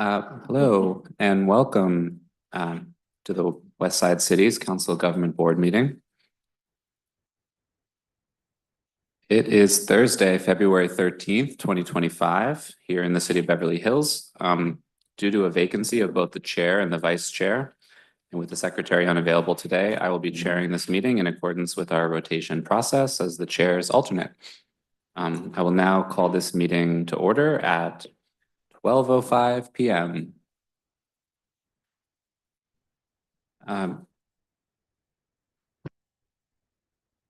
Hello and welcome to the West Side Cities Council Government Board meeting. It is Thursday, February 13th, 2025, here in the city of Beverly Hills. Due to a vacancy of both the chair and the vice chair, and with the secretary unavailable today, I will be chairing this meeting in accordance with our rotation process as the chair's alternate. I will now call this meeting to order at 12:05 p.m.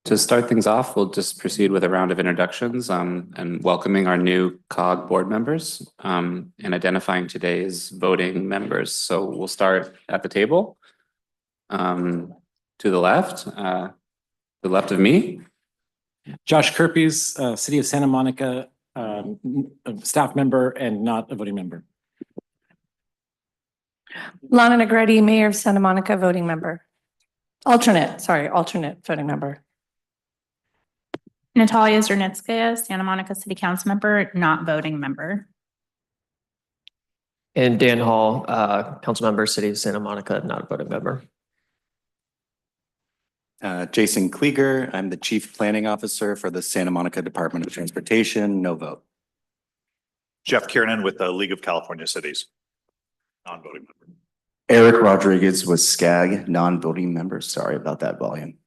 To start things off, we'll just proceed with a round of introductions and welcoming our new COG board members and identifying today's voting members. So we'll start at the table to the left of me. Josh Kirpies, City of Santa Monica, staff member and not a voting member. Lana Negretti, Mayor of Santa Monica, voting member. Alternate voting member. Natalia Zernitskaya, Santa Monica City Council member, not voting member. And Dan Hall, council member, City of Santa Monica, not a voting member. Jason Klieger, I'm the Chief Planning Officer for the Santa Monica Department of Transportation, no vote. Jeff Kiernan with the League of California Cities, non-voting member. Eric Rodriguez with SCAG, non-voting member. Sorry about that volume.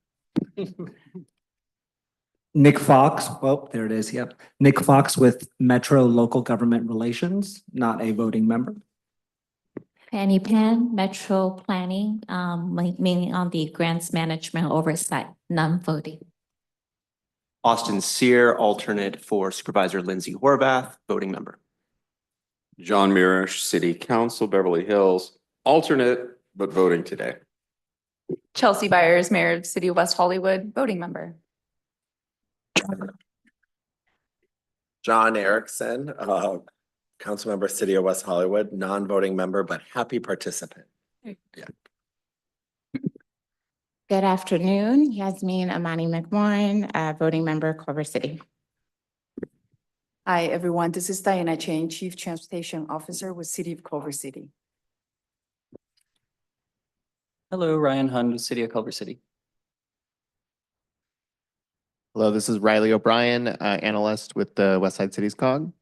Nick Fox, well, there it is, yep. Nick Fox with Metro Local Government Relations, not a voting member. Fanny Pan, Metro Planning, mainly on the grants management oversight, non-voting. Austin Sear, alternate for Supervisor Lindsay Horvath, voting member. John Mirish, City Council, Beverly Hills, alternate, but voting today. Chelsea Byers, Mayor of City of West Hollywood, voting member. John Erickson, council member, City of West Hollywood, non-voting member, but happy participant. Yeah. Good afternoon, Yasmin Amani McMorrin, voting member, Culver City. Hi, everyone. This is Diana Chain, Chief Transportation Officer with City of Culver City. Hello, Ryan Hund with City of Culver City. Hello, this is Riley O'Brien, analyst with the West Side Cities COG.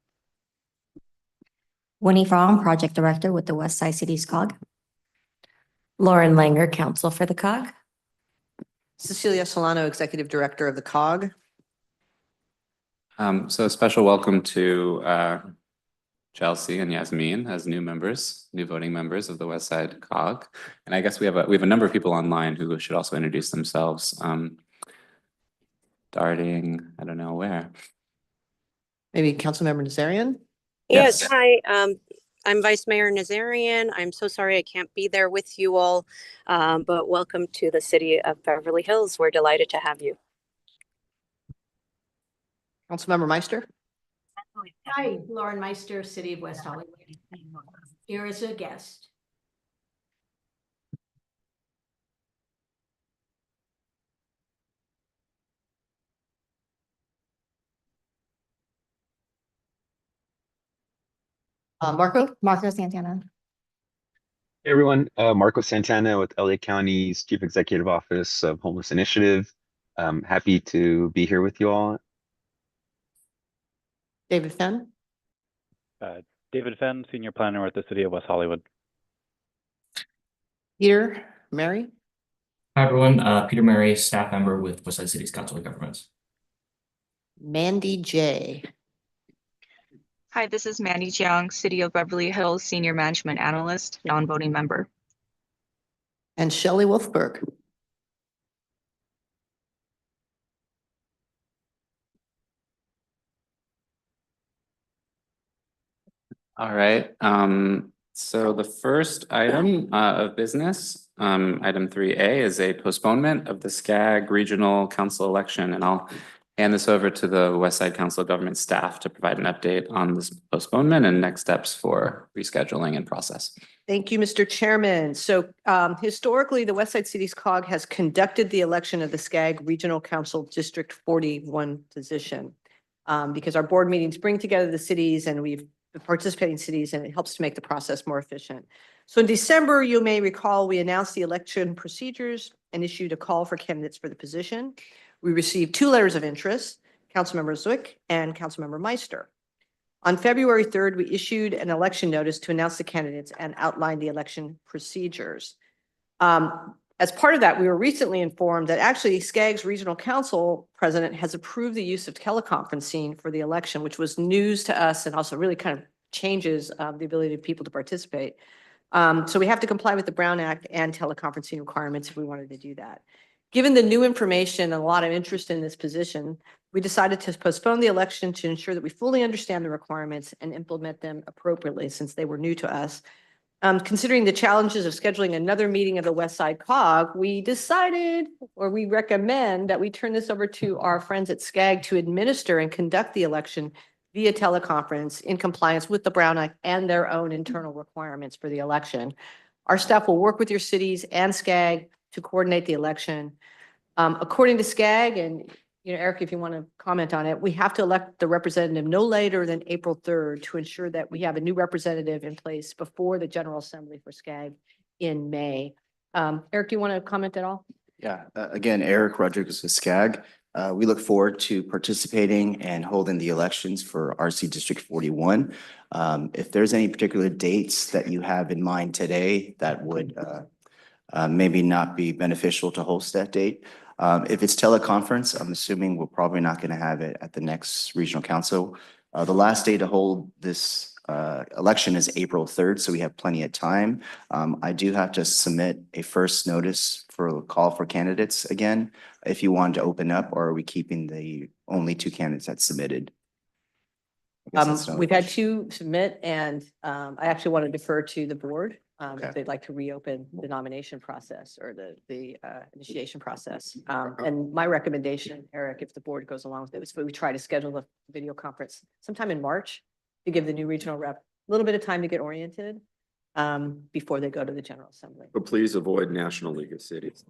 Winnie Fromm, Project Director with the West Side Cities COG. Lauren Langer, Counsel for the COG. Cecilia Solano, Executive Director of the COG. So a special welcome to Chelsea and Yasmin as new voting members of the West Side COG. And I guess we have a number of people online who should also introduce themselves. Starting, I don't know where. Maybe Councilmember Nazarian? Yes, hi. I'm Vice Mayor Nazarian. I'm so sorry I can't be there with you all, but welcome to the City of Beverly Hills. We're delighted to have you. Councilmember Meister? Hi, Lauren Meister, City of West Hollywood. Here as a guest. Marco Santana. Hey everyone, Marco Santana with LA County's Chief Executive Office of Homeless Initiative. Happy to be here with you all. David Fenn? David Fenn, Senior Planner with the City of West Hollywood. Peter Mary? Hi everyone, Peter Mary, staff member with West Side Cities Council of Governments. Mandy J. Hi, this is Mandy Jiang, City of Beverly Hills Senior Management Analyst, non-voting member. And Shelley Wolfberg. All right. So the first item of business, item 3A, is a postponement of the SCAG Regional Council election, and I'll hand this over to the West Side Council of Government staff to provide an update on this postponement and next steps for rescheduling and process. Thank you, Mr. Chairman. So historically, the West Side Cities COG has conducted the election of the SCAG Regional Council District 41 position because our board meetings bring together the cities and we've the participating cities, and it helps to make the process more efficient. So in December, you may recall, we announced the election procedures and issued a call for candidates for the position. We received 2 letters of interest, Councilmember Zwick and Councilmember Meister. On February 3rd, we issued an election notice to announce the candidates and outline the election procedures. As part of that, we were recently informed that actually SCAG's Regional Council President has approved the use of teleconferencing for the election, which was news to us and also really kind of changes the ability of people to participate. So we have to comply with the Brown Act and teleconferencing requirements if we wanted to do that. Given the new information and a lot of interest in this position, we decided to postpone the election to ensure that we fully understand the requirements and implement them appropriately since they were new to us. Considering the challenges of scheduling another meeting of the West Side COG, we decided, or we recommend, that we turn this over to our friends at SCAG to administer and conduct the election via teleconference in compliance with the Brown Act and their own internal requirements for the election. Our staff will work with your cities and SCAG to coordinate the election. According to SCAG, and Eric, if you want to comment on it, we have to elect the representative no later than April 3rd to ensure that we have a new representative in place before the General Assembly for SCAG in May. Eric, do you want to comment at all? Yeah, again, Eric Rodriguez with SCAG. We look forward to participating and holding the elections for RC District 41. If there's any particular dates that you have in mind today that would maybe not be beneficial to host that date. If it's teleconference, I'm assuming we're probably not going to have it at the next regional council. The last day to hold this election is April 3rd, so we have plenty of time. I do have to submit a first notice for a call for candidates again, if you want to open up, or are we keeping the only 2 candidates that submitted? We've had 2 submit, and I actually want to defer to the board if they'd like to reopen the nomination process or the initiation process. And my recommendation, Eric, if the board goes along with it, is we try to schedule a video conference sometime in March to give the new regional rep a little bit of time to get oriented before they go to the General Assembly. But please avoid National League of Cities.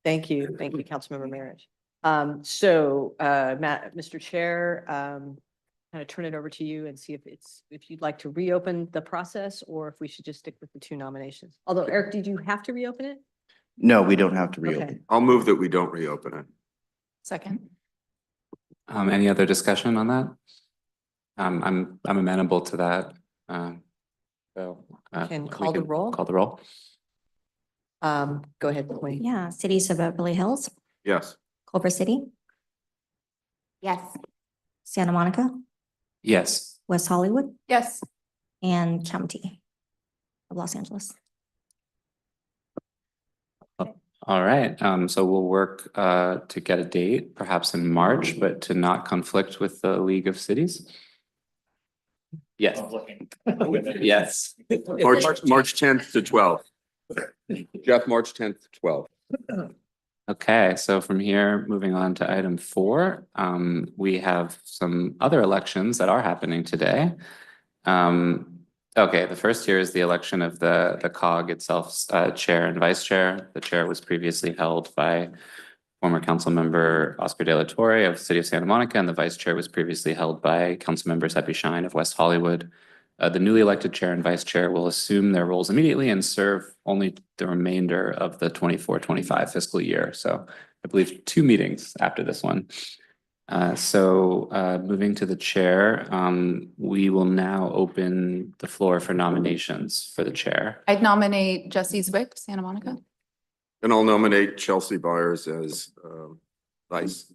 Thank you, Councilmember Marriage. Mr. Chair, kind of turn it over to you and see if you'd like to reopen the process or if we should just stick with the 2 nominations. Although, Eric, did you have to reopen it? No, we don't have to reopen. Okay. I'll move that we don't reopen it. Second. Any other discussion on that? I'm amenable to that. Can call the roll? Call the roll. Go ahead, Queen. Yeah, cities of Beverly Hills, Yes. Culver City, Yes. Santa Monica, Yes. West Hollywood, Yes. and County of Los Angeles. All right, so we'll work to get a date, perhaps in March, but to not conflict with the League of Cities. Yes. Yes. March 10th to 12th. Jeff, March 10th to 12th. Okay, so from here, moving on to item 4, we have some other elections that are happening today. Okay, the first here is the election of the COG itself, chair and vice chair. The chair was previously held by former council member Oscar De La Torre of the City of Santa Monica, and the vice chair was previously held by council members Happy Shine of West Hollywood. The newly elected chair and vice chair will assume their roles immediately and serve only the remainder of the 24-25 fiscal year. So I believe 2 meetings after this one. Moving to the chair, we will now open the floor for nominations for the chair. I'd nominate Jesse Zwick, Santa Monica. And I'll nominate Chelsea Byers as vice.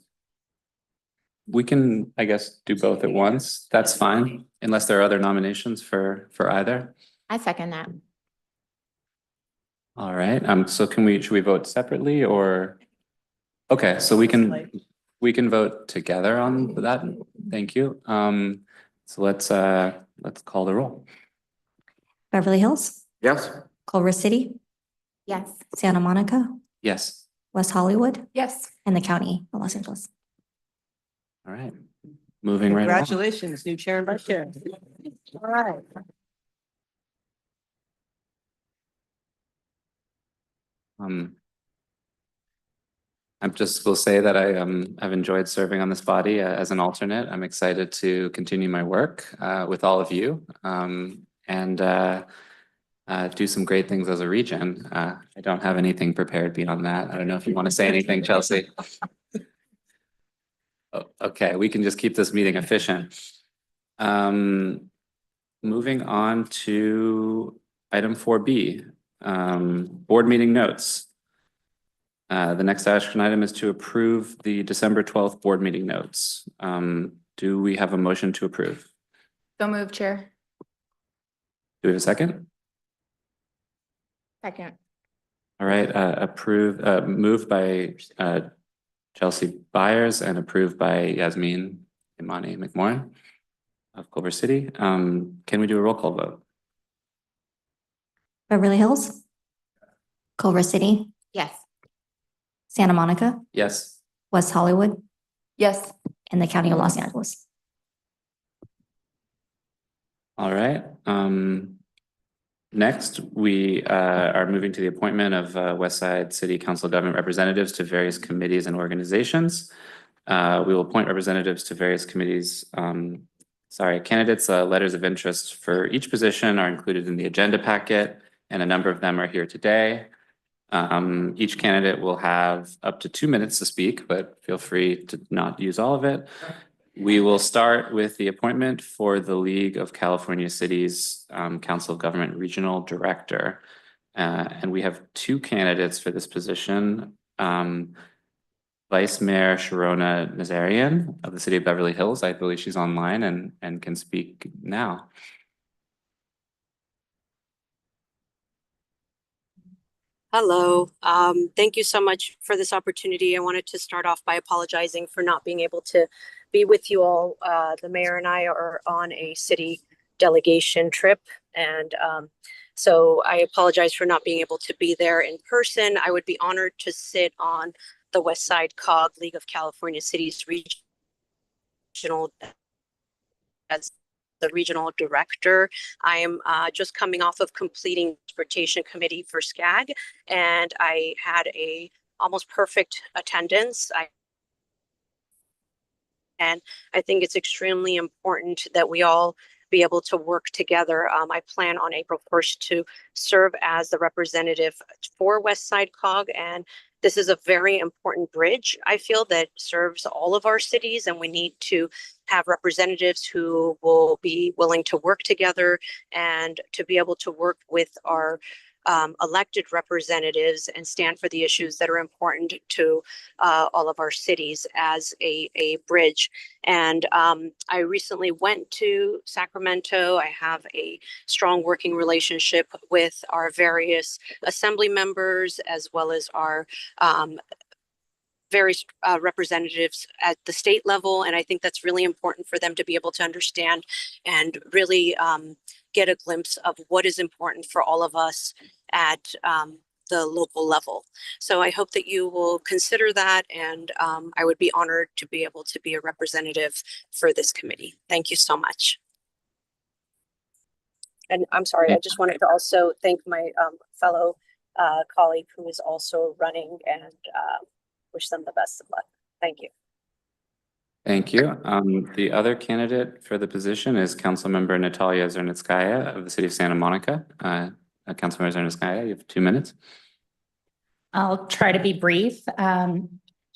We can, I guess, do both at once. That's fine, unless there are other nominations for either. I second that. All right, so should we vote separately or? Okay, so we can vote together on that. Thank you. So let's call the roll. Beverly Hills, Yes. Culver City, Yes. Santa Monica, Yes. West Hollywood, Yes. and the County of Los Angeles. All right, moving right along. Congratulations, new chair and vice chair. All right. just will say that I've enjoyed serving on this body as an alternate. I'm excited to continue my work with all of you and do some great things as a region. I don't have anything prepared beyond that. I don't know if you want to say anything, Chelsea. Oh, okay, we can just keep this meeting efficient. Moving on to item 4B, board meeting notes. The next action item is to approve the December 12th board meeting notes. Do we have a motion to approve? So moved, Chair. Do we have a second? Second. All right, moved by Chelsea Byers and approved by Yasmin Imani McMorrin of Culver City. Can we do a roll call vote? Beverly Hills, Culver City, Yes. Santa Monica, Yes. West Hollywood, Yes. and the County of Los Angeles. All right. Next, we are moving to the appointment of Westside City Council government representatives to various committees and organizations. We will appoint representatives to various committees. Candidates' letters of interest for each position are included in the agenda packet, and a number of them are here today. Each candidate will have up to 2 minutes to speak, but feel free to not use all of it. We will start with the appointment for the League of California Cities Council of Government Regional Director. And we have 2 candidates for this position. Vice Mayor Sharona Nazarian of the City of Beverly Hills. I believe she's online and can speak now. Hello. Thank you so much for this opportunity. I wanted to start off by apologizing for not being able to be with you all. The mayor and I are on a city delegation trip, and so I apologize for not being able to be there in person. I would be honored to sit on the WSCCOG League of California Cities Regional as the regional director. I am just coming off of completing transportation committee for SCAG, and I had a almost perfect attendance. And I think it's extremely important that we all be able to work together. I plan on April 1st to serve as the representative for WSCCOG, and this is a very important bridge, I feel, that serves all of our cities, and we need to have representatives who will be willing to work together and to be able to work with our elected representatives and stand for the issues that are important to all of our cities as a bridge. And I recently went to Sacramento. I have a strong working relationship with our various assembly members, as well as our various representatives at the state level. And I think that's really important for them to be able to understand and really get a glimpse of what is important for all of us at the local level. So I hope that you will consider that, and I would be honored to be able to be a representative for this committee. Thank you so much. And I'm sorry, I just wanted to also thank my fellow colleague who is also running, and wish them the best of luck. Thank you. Thank you. The other candidate for the position is Councilmember Natalia Zernitskaya of the City of Santa Monica. Councilmember Zernitskaya, you have 2 minutes. I'll try to be brief.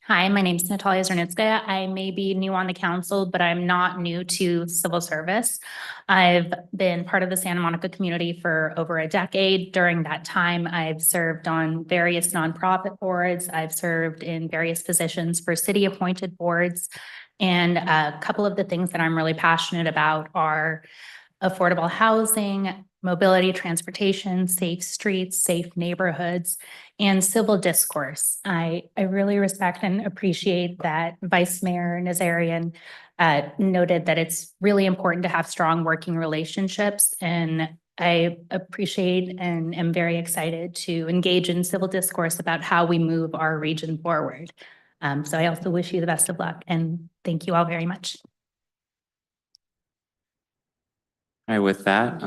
Hi, my name is Natalia Zernitskaya. I may be new on the council, but I'm not new to civil service. I've been part of the Santa Monica community for over a decade. During that time, I've served on various nonprofit boards. I've served in various positions for city appointed boards. And a couple of the things that I'm really passionate about are affordable housing, mobility, transportation, safe streets, safe neighborhoods, and civil discourse. I really respect and appreciate that Vice Mayor Nazarian noted that it's really important to have strong working relationships. And I appreciate and am very excited to engage in civil discourse about how we move our region forward. So I also wish you the best of luck, and thank you all very much. All right, with that,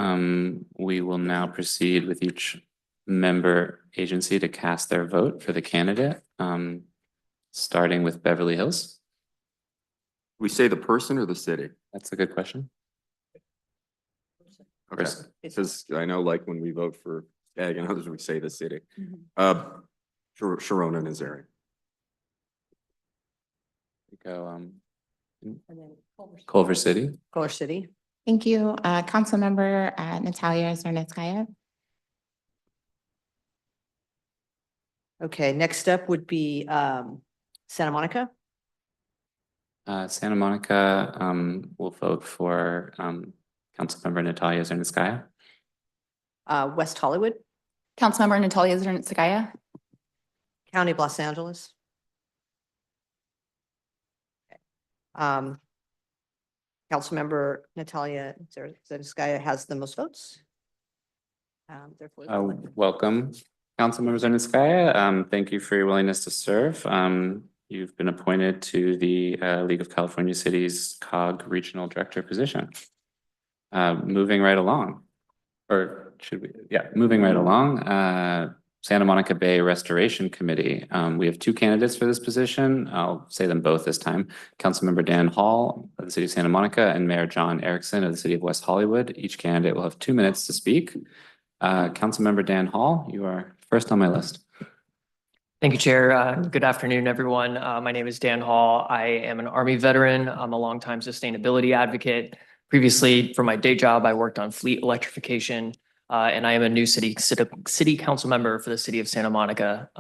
we will now proceed with each member agency to cast their vote for the candidate. starting with Beverly Hills. We say the person or the city? That's a good question. Okay, Person. because I know like when we vote for SCAG and others, we say the city. Sharona Nazari. We go, Culver City. Culver City. Thank you. Councilmember Natalia Zernitskaya. Okay, next up would be Santa Monica. Santa Monica, will vote for, Councilmember Natalia Zernitskaya. West Hollywood. Councilmember Natalia Zernitskaya. County of Los Angeles. Councilmember Natalia Zernitskaya has the most votes. Therefore, is elected. Welcome, Councilmember Zernitskaya. Thank you for your willingness to serve. You've been appointed to the League of California Cities COG Regional Director position. Moving right along, or should we? Yeah, moving right along. Santa Monica Bay Restoration Committee. We have two candidates for this position. I'll say them both this time. Councilmember Dan Hall of the City of Santa Monica and Mayor John Erickson of the City of West Hollywood. Each candidate will have 2 minutes to speak. Councilmember Dan Hall, you are first on my list. Thank you, Chair. Good afternoon, everyone. My name is Dan Hall. I am an Army veteran. I'm a longtime sustainability advocate. Previously, for my day job, I worked on fleet electrification, and I am a new city council member for the City of Santa Monica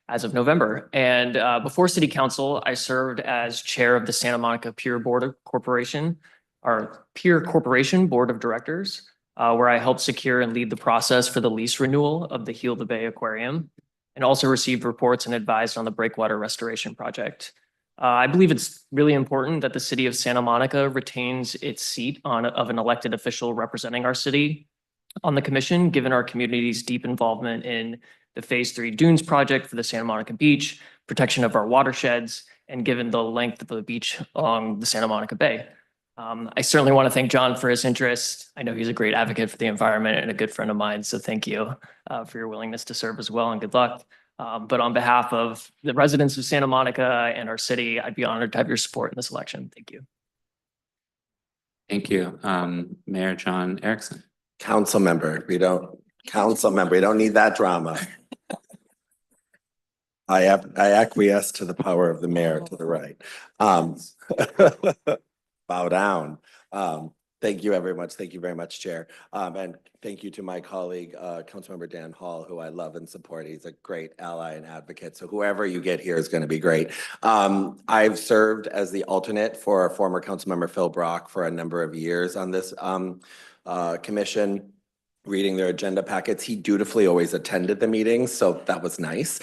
as of November. And before City Council, I served as chair of the Santa Monica Pier Corporation Board of Directors, where I helped secure and lead the process for the lease renewal of the Heal the Bay Aquarium, and also received reports and advised on the breakwater restoration project. I believe it's really important that the City of Santa Monica retains its seat of an elected official representing our city on the commission, given our community's deep involvement in the Phase 3 Dunes project for the Santa Monica Beach, protection of our watersheds, and given the length of the beach along the Santa Monica Bay. I certainly want to thank John for his interest. I know he's a great advocate for the environment and a good friend of mine, so thank you for your willingness to serve as well, and good luck. But on behalf of the residents of Santa Monica and our city, I'd be honored to have your support in this election. Thank you. Thank you. Mayor John Erickson. Council member, we don't need that drama. I acquiesce to the power of the mayor to the right. Bow down. Thank you very much. Thank you very much, Chair. And thank you to my colleague, Councilmember Dan Hall, who I love and support. He's a great ally and advocate. So whoever you get here is going to be great. I've served as the alternate for former Councilmember Phil Brock for a number of years on this commission. Reading their agenda packets. He dutifully always attended the meetings, so that was nice.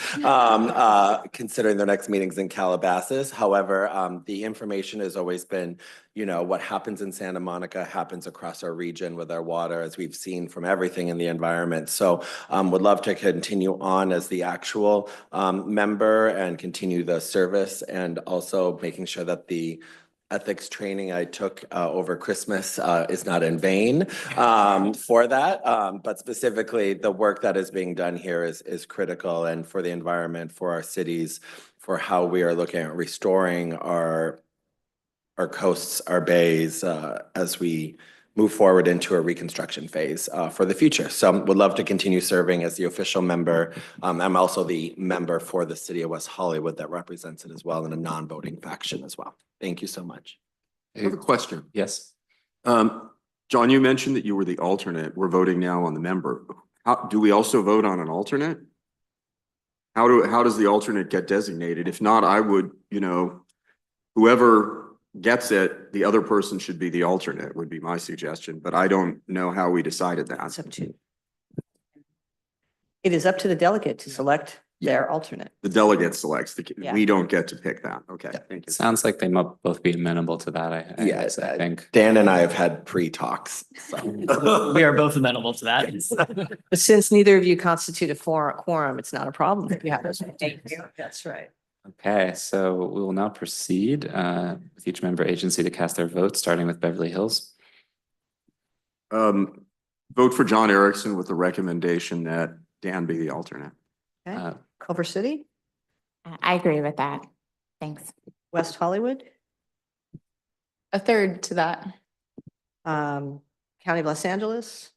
Considering their next meeting's in Calabasas. However, the information has always been, you know, what happens in Santa Monica happens across our region with our water, as we've seen from everything in the environment. So would love to continue on as the actual member and continue the service, and also making sure that the ethics training I took over Christmas is not in vain for that. But specifically, the work that is being done here is critical, and for the environment, for our cities, for how we are looking at restoring our coasts, our bays, as we move forward into a reconstruction phase for the future. So would love to continue serving as the official member. I'm also the member for the City of West Hollywood that represents it as well in a non-voting faction as well. Thank you so much. I have a question. Yes. John, you mentioned that you were the alternate. We're voting now on the member. Do we also vote on an alternate? How does the alternate get designated? If not, I would, you know, whoever gets it, the other person should be the alternate, would be my suggestion, but I don't know how we decided that. It's up to. It is up to the delegate to select their alternate. The delegate selects Yeah. we don't get to pick that. Okay, thank you. Sounds like they might both be amenable to that. Yes, I think. Dan and I have had pre-talks. So. We are both amenable to that. But since neither of you constitute a quorum, it's not a problem. Yeah, that's right. Okay, so we will now proceed with each member agency to cast their vote, starting with Beverly Hills. Vote for John Erickson with the recommendation that Dan be the alternate. Okay. Culver City? I agree with that. Thanks. West Hollywood, A third to that. County of Los Angeles,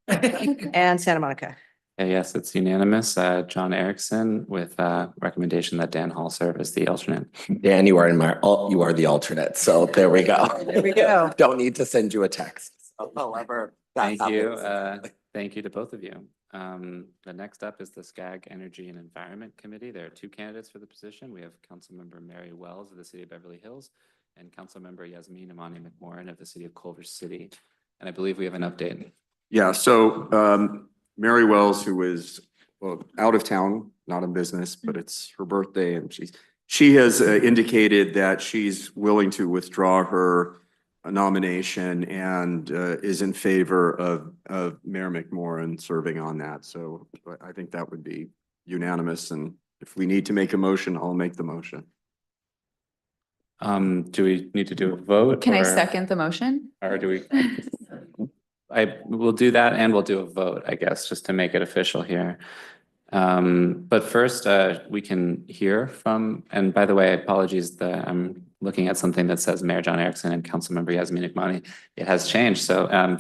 and Santa Monica. Yes, it's unanimous. John Erickson with recommendation that Dan Hall serve as the alternate. Dan, you are you are the alternate, so there we go. There we go. Don't need to send you a text. However, that's Thank you. how Thank you to both of you. The next up is the SCAG Energy and Environment Committee. There are two candidates for the position. We have Councilmember Mary Wells of the City of Beverly Hills and Councilmember Yasmin Amani McMorrin of the City of Culver City. And I believe we have an update. Yeah, so Mary Wells, who is out of town, not in business, but it's her birthday, and she has indicated that she's willing to withdraw her nomination and is in favor of Mayor McMorrin serving on that. So I think that would be unanimous. And if we need to make a motion, I'll make the motion. Do we need to do a vote? Can I second the motion? Or do we? I will do that and we'll do a vote, I guess, just to make it official here. But first, we can hear from, and by the way, apologies, I'm looking at something that says Mayor John Erickson and Councilmember Yasmin Imani. It has changed. So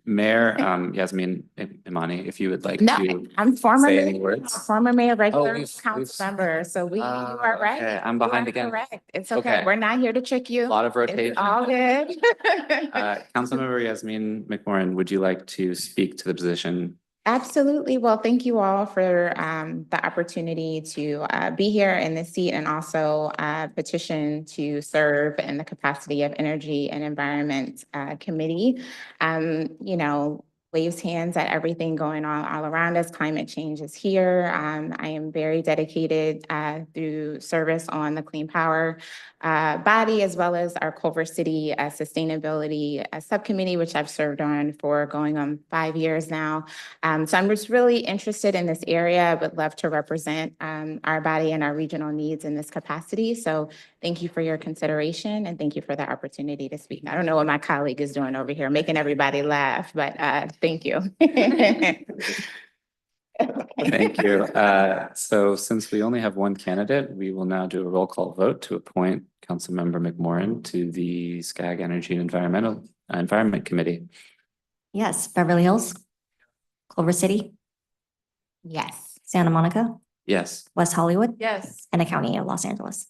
Mayor Yasmin Imani, if you would like to I'm former say any words. former mayor, regular we've- council member. So you are right. Okay, I'm You behind are again. Correct. It's okay. Okay. We're not here to trick you. A lot of rotation. It's all good. Councilmember Yasmin McMorrin, would you like to speak to the position? Absolutely. Well, thank you all for the opportunity to be here in this seat and also petition to serve in the capacity of Energy and Environment Committee. You know, waves hands at everything going on all around us. Climate change is here. I am very dedicated through service on the Clean Power body, as well as our Culver City Sustainability Subcommittee, which I've served on for going on 5 years now. So I'm just really interested in this area. I would love to represent our body and our regional needs in this capacity. So thank you for your consideration and thank you for the opportunity to speak. I don't know what my colleague is doing over here, making everybody laugh, but thank you. Thank you. So since we only have one candidate, we will now do a roll call vote to appoint Councilmember McMorrin to the SCAG Energy and Environment Committee. Yes, Beverly Hills, Culver City, Yes. Santa Monica, Yes. West Hollywood, Yes. and the County of Los Angeles.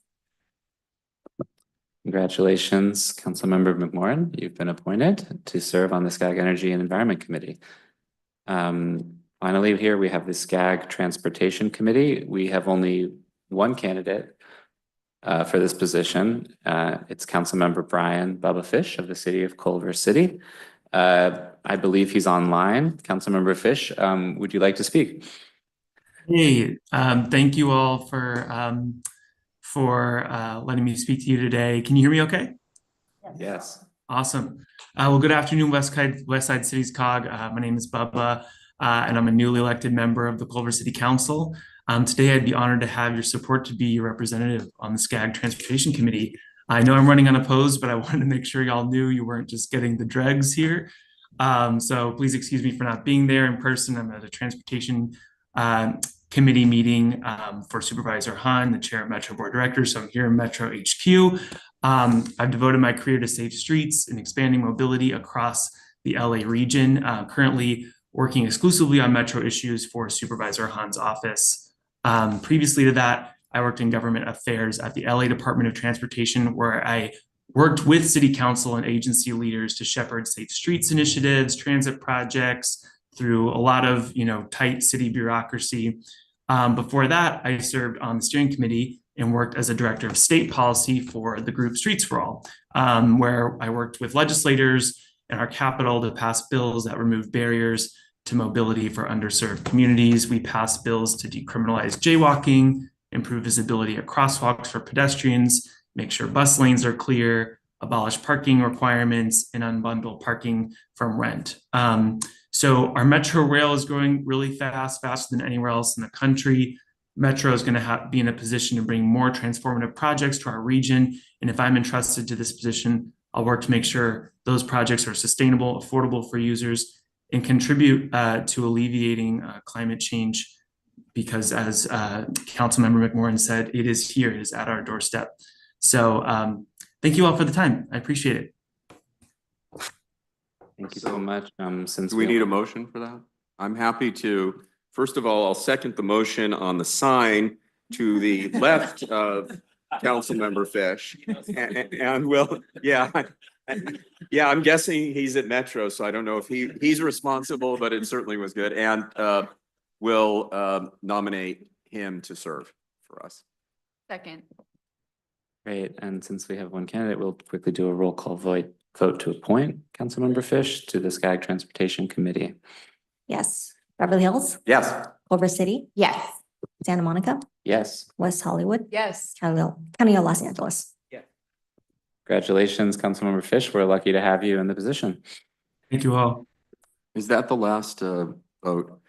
Congratulations, Councilmember McMorrin. You've been appointed to serve on the SCAG Energy and Environment Committee. Finally, here we have the SCAG Transportation Committee. We have only one candidate for this position. It's Councilmember Brian Bubba Fish of the City of Culver City. I believe he's online. Councilmember Fish, would you like to speak? Hey, thank you all for letting me speak to you today. Can you hear me okay? Yes. Awesome. Well, good afternoon, Westside City's COG. My name is Bubba, and I'm a newly elected member of the Culver City Council. Today, I'd be honored to have your support to be your representative on the SCAG Transportation Committee. I know I'm running unopposed, but I wanted to make sure y'all knew you weren't just getting the dregs here. So please excuse me for not being there in person. I'm at a transportation committee meeting for Supervisor Hahn, the chair of Metro Board of Directors. So I'm here in Metro HQ. I've devoted my career to safe streets and expanding mobility across the LA region, currently working exclusively on Metro issues for Supervisor Hahn's office. Previously to that, I worked in government affairs at the LA Department of Transportation, where I worked with city council and agency leaders to shepherd safe streets initiatives, transit projects, through a lot of tight city bureaucracy. Before that, I served on the steering committee and worked as a director of state policy for the group Streets for All, where I worked with legislators in our capital to pass bills that remove barriers to mobility for underserved communities. We passed bills to decriminalize jaywalking, improve visibility at crosswalks for pedestrians, make sure bus lanes are clear, abolish parking requirements, and unbundle parking from rent. So our Metro Rail is growing really fast, faster than anywhere else in the country. Metro is going to be in a position to bring more transformative projects to our region. And if I'm entrusted to this position, I'll work to make sure those projects are sustainable, affordable for users, and contribute to alleviating climate change because as Councilmember McMorrin said, it is here, it is at our doorstep. So thank you all for the time. I appreciate it. Thank you so much. Since Do we need a motion for that? I'm happy to, first of all, I'll second the motion on the sign to the left of Councilmember Fish. And we'll, yeah. Yeah, I'm guessing he's at Metro, so I don't know if he's responsible, but it certainly was good. And we'll nominate him to serve for us. Second. Great, and since we have one candidate, we'll quickly do a roll call vote to appoint Councilmember Fish to the SCAG Transportation Committee. Yes. Beverly Hills, Yes. Culver City, Yes. Santa Monica, Yes. West Hollywood, Yes. County of Los Angeles. Congratulations, Councilmember Fish. We're lucky to have you in the position. Thank you all. Is that the last vote?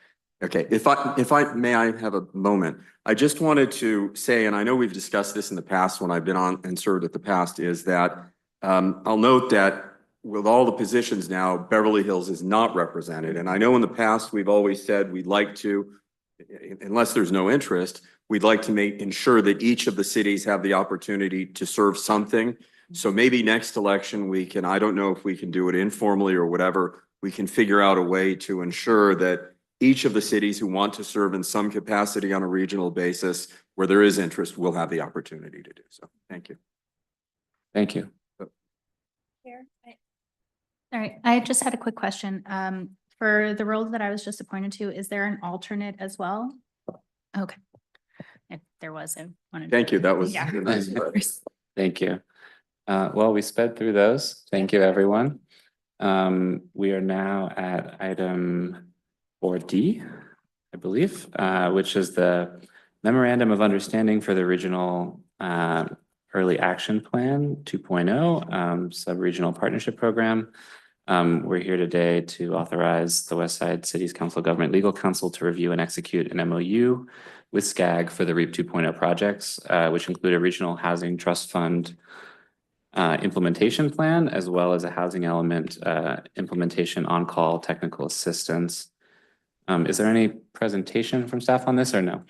Okay, if I may, I have a moment. I just wanted to say, and I know we've discussed this in the past when I've been on and served at the past, is that I'll note that with all the positions now, Beverly Hills is not represented. And I know in the past, we've always said we'd like to, unless there's no interest, we'd like to ensure that each of the cities have the opportunity to serve something. So maybe next election we can, I don't know if we can do it informally or whatever, we can figure out a way to ensure that each of the cities who want to serve in some capacity on a regional basis where there is interest will have the opportunity to do so. Thank you. Thank you. All right, I just had a quick question. For the role that I was just appointed to, is there an alternate as well? Okay. If there was, I wanted. Thank you. That was Yeah. nice. Thank you. Well, we sped through those. Thank you, everyone. We are now at item 4D, I believe, which is the Memorandum of Understanding for the Regional Early Action Plan 2.0 Sub-Regional Partnership Program. We're here today to authorize the West Side Cities Council Government Legal Counsel to review and execute an MOU with SCAG for the REAP 2.0 projects, which include a regional housing trust fund implementation plan, as well as a housing element implementation on-call technical assistance. Is there any presentation from staff on this or no?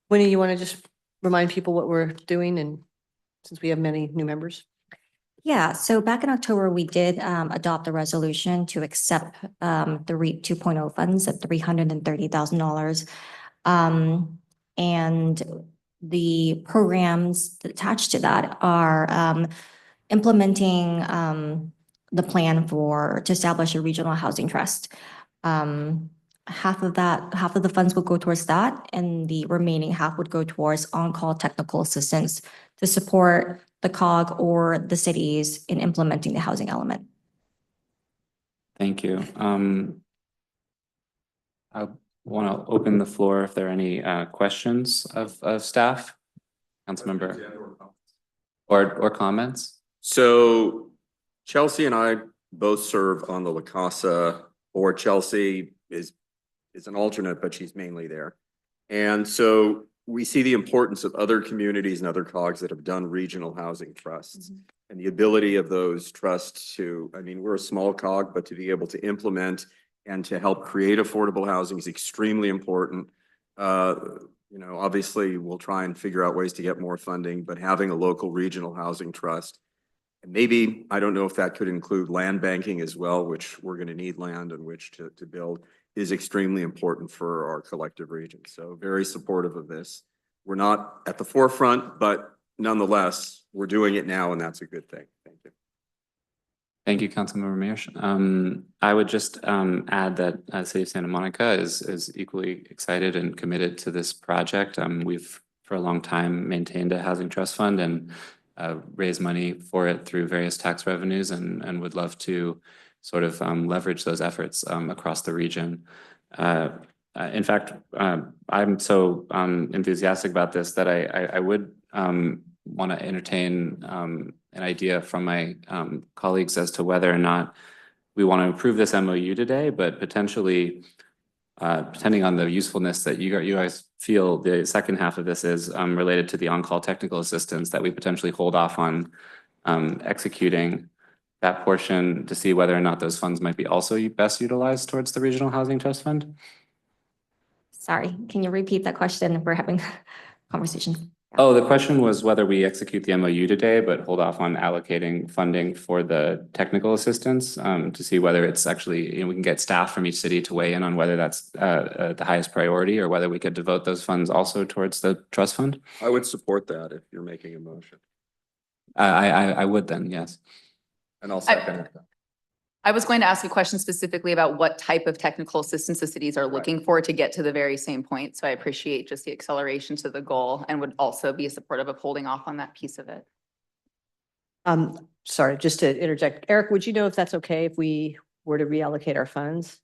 Winnie, you want to just remind people what we're doing, and since we have many new members? Yeah, so back in October, we did adopt a resolution to accept the REAP 2.0 funds at $330,000. And the programs attached to that are implementing the plan to establish a regional housing trust. Half of the funds would go towards that, and the remaining half would go towards on-call technical assistance to support the COG or the cities in implementing the housing element. Thank you. I want to open the floor if there are any questions of staff, Councilmember, or comments. So Chelsea and I both serve on the La Casa board. Chelsea is an alternate, but she's mainly there. And so we see the importance of other communities and other COGs that have done regional housing trusts and the ability of those trusts to, I mean, we're a small COG, but to be able to implement and to help create affordable housing is extremely important. You know, obviously we'll try and figure out ways to get more funding, but having a local regional housing trust, and maybe, I don't know if that could include land banking as well, which we're going to need land on which to build, is extremely important for our collective region. So very supportive of this. We're not at the forefront, but nonetheless, we're doing it now, and that's a good thing. Thank you. Thank you, Councilmember Mears. I would just add that City of Santa Monica is equally excited and committed to this project. We've for a long time maintained a housing trust fund and raised money for it through various tax revenues, and would love to sort of leverage those efforts across the region. In fact, I'm so enthusiastic about this that I would want to entertain an idea from my colleagues as to whether or not we want to approve this MOU today, but potentially, depending on the usefulness that you guys feel the second half of this is related to the on-call technical assistance, that we potentially hold off on executing that portion to see whether or not those funds might be also best utilized towards the Regional Housing Trust Fund. Sorry, can you repeat that question? We're having conversation. Oh, the question was whether we execute the MOU today, but hold off on allocating funding for the technical assistance, to see whether it's actually, we can get staff from each city to weigh in on whether that's the highest priority or whether we could devote those funds also towards the trust fund. I would support that if you're making a motion. I would then, yes. And I'll second it. I was going to ask a question specifically about what type of technical assistance the cities are looking for to get to the very same point. So I appreciate just the acceleration to the goal and would also be supportive of holding off on that piece of it. Sorry, just to interject, Eric, would you know if that's okay if we were to reallocate our funds?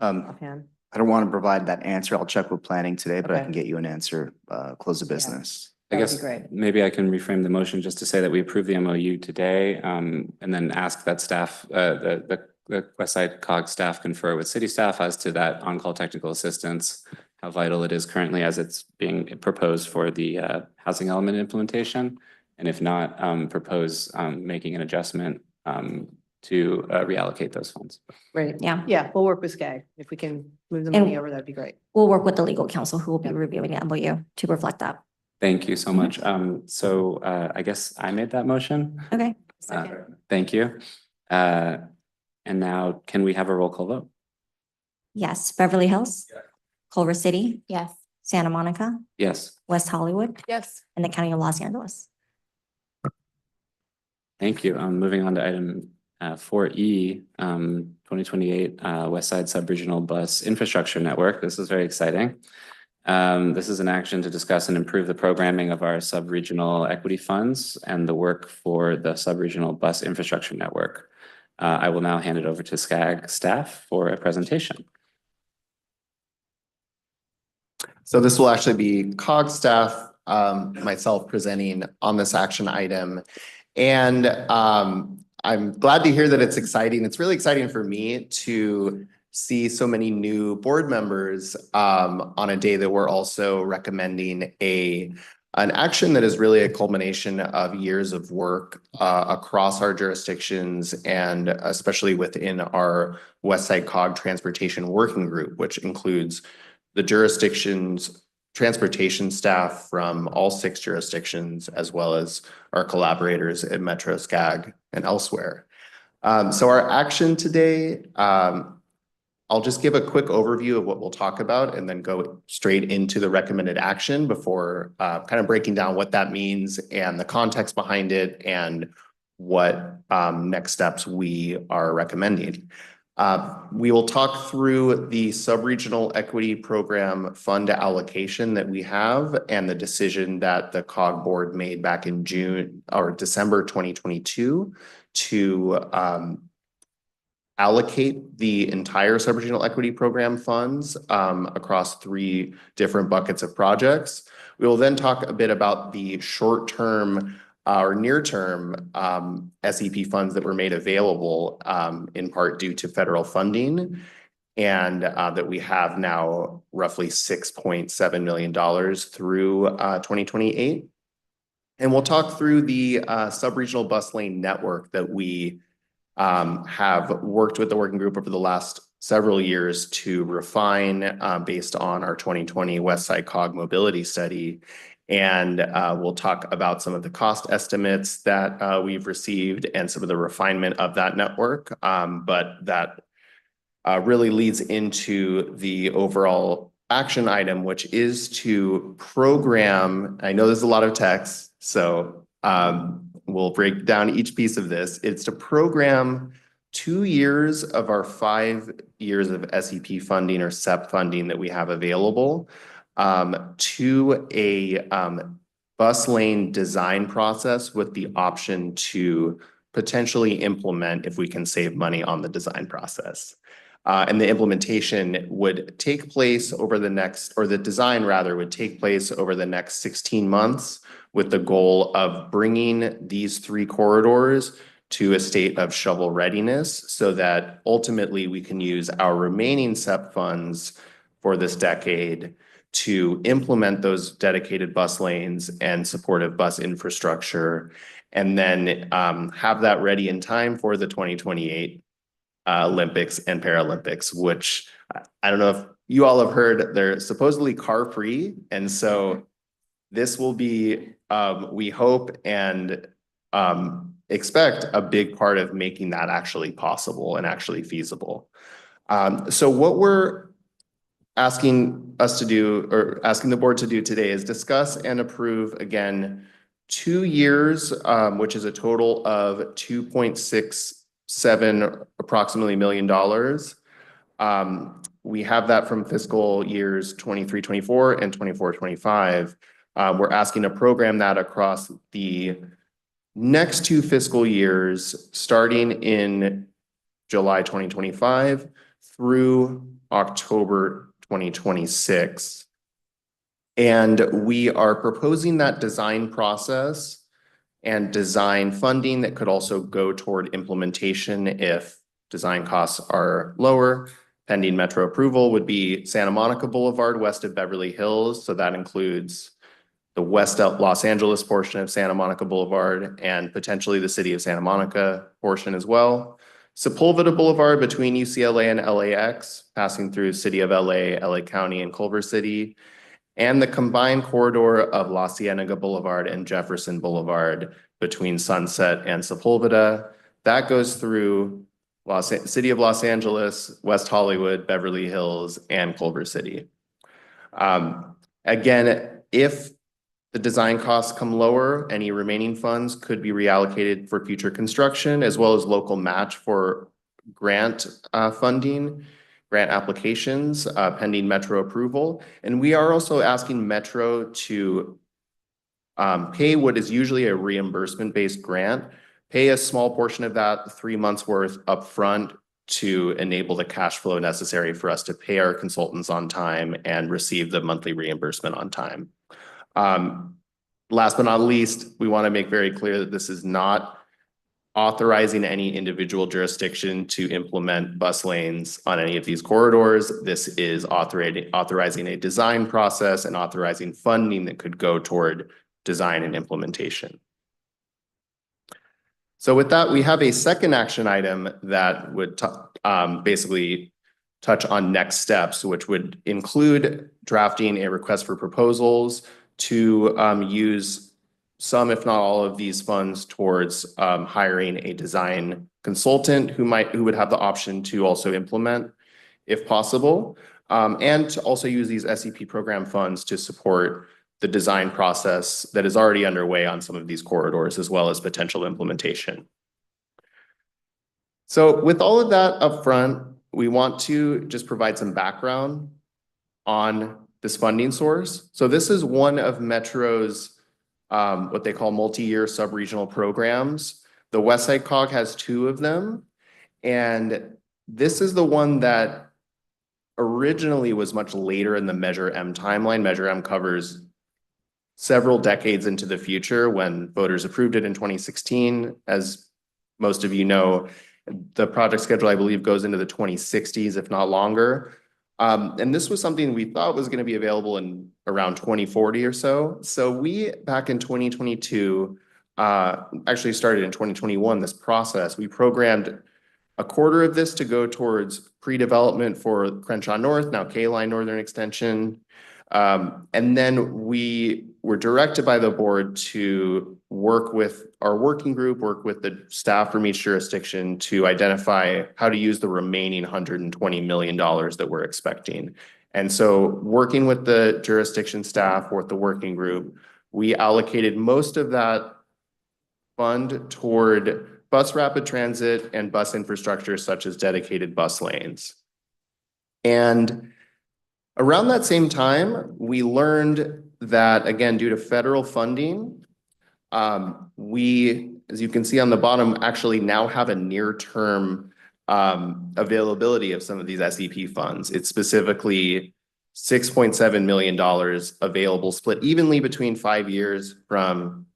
Offhand? I don't want to provide that answer. I'll check with planning today, but I Okay. can get you an answer, close of business. I That would be guess great. maybe I can reframe the motion just to say that we approve the MOU today, and then ask that staff, the West Side COG staff confer with city staff as to that on-call technical assistance, how vital it is currently as it's being proposed for the housing element implementation. And if not, propose making an adjustment to reallocate those funds. Right. Yeah. Yeah, we'll work with SCAG. If we can move the And- money over, that'd be great. We'll work with the legal counsel who will be reviewing the MOU to reflect that. Thank you so much. So I guess I made that motion. Okay. Thank you. And now can we have a roll call vote? Yes, Beverly Hills. Culver City. Yes. Santa Monica. Yes, West Hollywood. Yes. And the County of Los Angeles. thank you. Moving on to item 4E, 2028 West Side Sub-Regional Bus Infrastructure Network. This is very exciting. This is an action to discuss and improve the programming of our sub-regional equity funds and the work for the sub-regional bus infrastructure network. I will now hand it over to SCAG staff for a presentation. So this will actually be COG staff, myself presenting on this action item. And I'm glad to hear that it's exciting. It's really exciting for me to see so many new board members on a day that we're also recommending an action that is really a culmination of years of work across our jurisdictions and especially within our West Side COG Transportation Working Group, which includes the jurisdictions, transportation staff from all 6 jurisdictions, as well as our collaborators at Metro SCAG and elsewhere. So our action today, I'll just give a quick overview of what we'll talk about and then go straight into the recommended action before kind of breaking down what that means and the context behind it and what next steps we are recommending. We will talk through the sub-regional equity program fund allocation that we have and the decision that the COG board made back in June or December 2022 to allocate the entire sub-regional equity program funds across 3 different buckets of projects. We will then talk a bit about the short-term or near-term SEP funds that were made available in part due to federal funding and that we have now roughly $6.7 million through 2028. And we'll talk through the sub-regional bus lane network that we have worked with the working group over the last several years to refine based on our 2020 West Side COG mobility study. And we'll talk about some of the cost estimates that we've received and some of the refinement of that network. But that really leads into the overall action item, which is to program, I know there's a lot of text, so we'll break down each piece of this. It's to program 2 years of our 5 years of SEP funding or SEP funding that we have available to a bus lane design process with the option to potentially implement if we can save money on the design process. And the implementation would take place over the next, or the design rather would take place over the next 16 months with the goal of bringing these 3 corridors to a state of shovel readiness so that ultimately we can use our remaining SEP funds for this decade to implement those dedicated bus lanes and supportive bus infrastructure, and then have that ready in time for the 2028 Olympics and Paralympics, which I don't know if you all have heard they're supposedly car-free, and so this will be, we hope and expect a big part of making that actually possible and actually feasible. So what we're asking us to do, or asking the board to do today, is discuss and approve again 2 years, which is a total of 2.67 approximately $1 million. We have that from fiscal years 23-24 and 24-25. We're asking to program that across the next 2 fiscal years, starting in July 2025 through October 2026. And we are proposing that design process and design funding that could also go toward implementation if design costs are lower. Pending metro approval would be Santa Monica Boulevard west of Beverly Hills. So that includes the West Los Angeles portion of Santa Monica Boulevard and potentially the city of Santa Monica portion as well. Sepulveda Boulevard between UCLA and LAX, passing through city of LA, LA County, and Culver City, and the combined corridor of La Cienega Boulevard and Jefferson Boulevard between Sunset and Sepulveda. That goes through city of Los Angeles, West Hollywood, Beverly Hills, and Culver City. Again, if the design costs come lower, any remaining funds could be reallocated for future construction, as well as local match for grant funding, grant applications, pending Metro approval. And we are also asking Metro to pay what is usually a reimbursement-based grant, pay a small portion of that, 3 months worth upfront, to enable the cash flow necessary for us to pay our consultants on time and receive the monthly reimbursement on time. Last but not least, we want to make very clear that this is not authorizing any individual jurisdiction to implement bus lanes on any of these corridors. This is authorizing a design process and authorizing funding that could go toward design and implementation. So with that, we have a second action item that would basically touch on next steps, which would include drafting a request for proposals to use some, if not all, of these funds towards hiring a design consultant who would have the option to also implement if possible, and to also use these SEP program funds to support the design process that is already underway on some of these corridors, as well as potential implementation. So with all of that up front, we want to just provide some background on this funding source. So this is one of Metro's what they call multi-year sub-regional programs. The Westside COG has 2 of them. And this is the one that originally was much later in the Measure M timeline. Measure M covers several decades into the future when voters approved it in 2016. As most of you know, the project schedule, I believe, goes into the 2060s, if not longer. And this was something we thought was going to be available in around 2040 or so. So we, back in 2022, actually started in 2021, this process. We programmed a quarter of this to go towards pre-development for Crenshaw North, now K-Line Northern Extension. And then we were directed by the board to work with our working group, work with the staff from each jurisdiction to identify how to use the remaining $120 million that we're expecting. And so working with the jurisdiction staff, with the working group, we allocated most of that fund toward bus rapid transit and bus infrastructure, such as dedicated bus lanes. And around that same time, we learned that, again, due to federal funding, we, as you can see on the bottom, actually now have a near-term availability of some of these SEP funds. It's specifically $6.7 million available, split evenly between 5 years from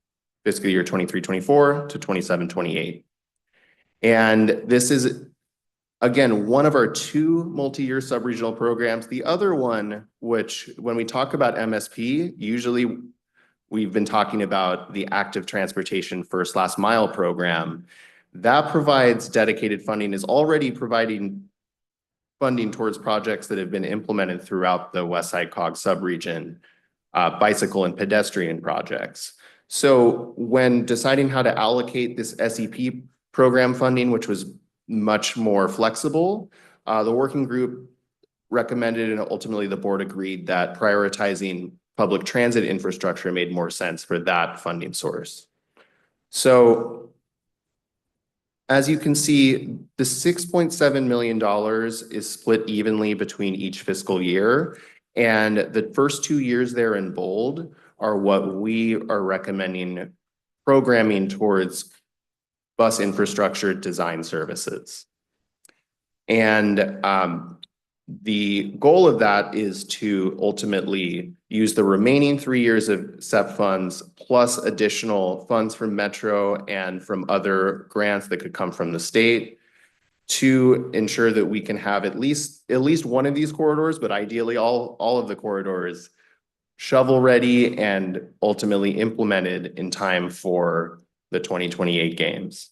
fiscal year 23-24 to 27-28. And this is, again, one of our 2 multi-year sub-regional programs. The other one, which when we talk about MSP, usually we've been talking about the active transportation first last mile program. That provides dedicated funding, is already providing funding towards projects that have been implemented throughout the West Side COG subregion, bicycle and pedestrian projects. So when deciding how to allocate this SEP program funding, which was much more flexible, the working group recommended and ultimately the board agreed that prioritizing public transit infrastructure made more sense for that funding source. So as you can see, the $6.7 million is split evenly between each fiscal year. And the first 2 years there in bold are what we are recommending programming towards bus infrastructure design services. And the goal of that is to ultimately use the remaining 3 years of SEP funds plus additional funds from Metro and from other grants that could come from the state to ensure that we can have at least one of these corridors, but ideally all of the corridors shovel ready and ultimately implemented in time for the 2028 games.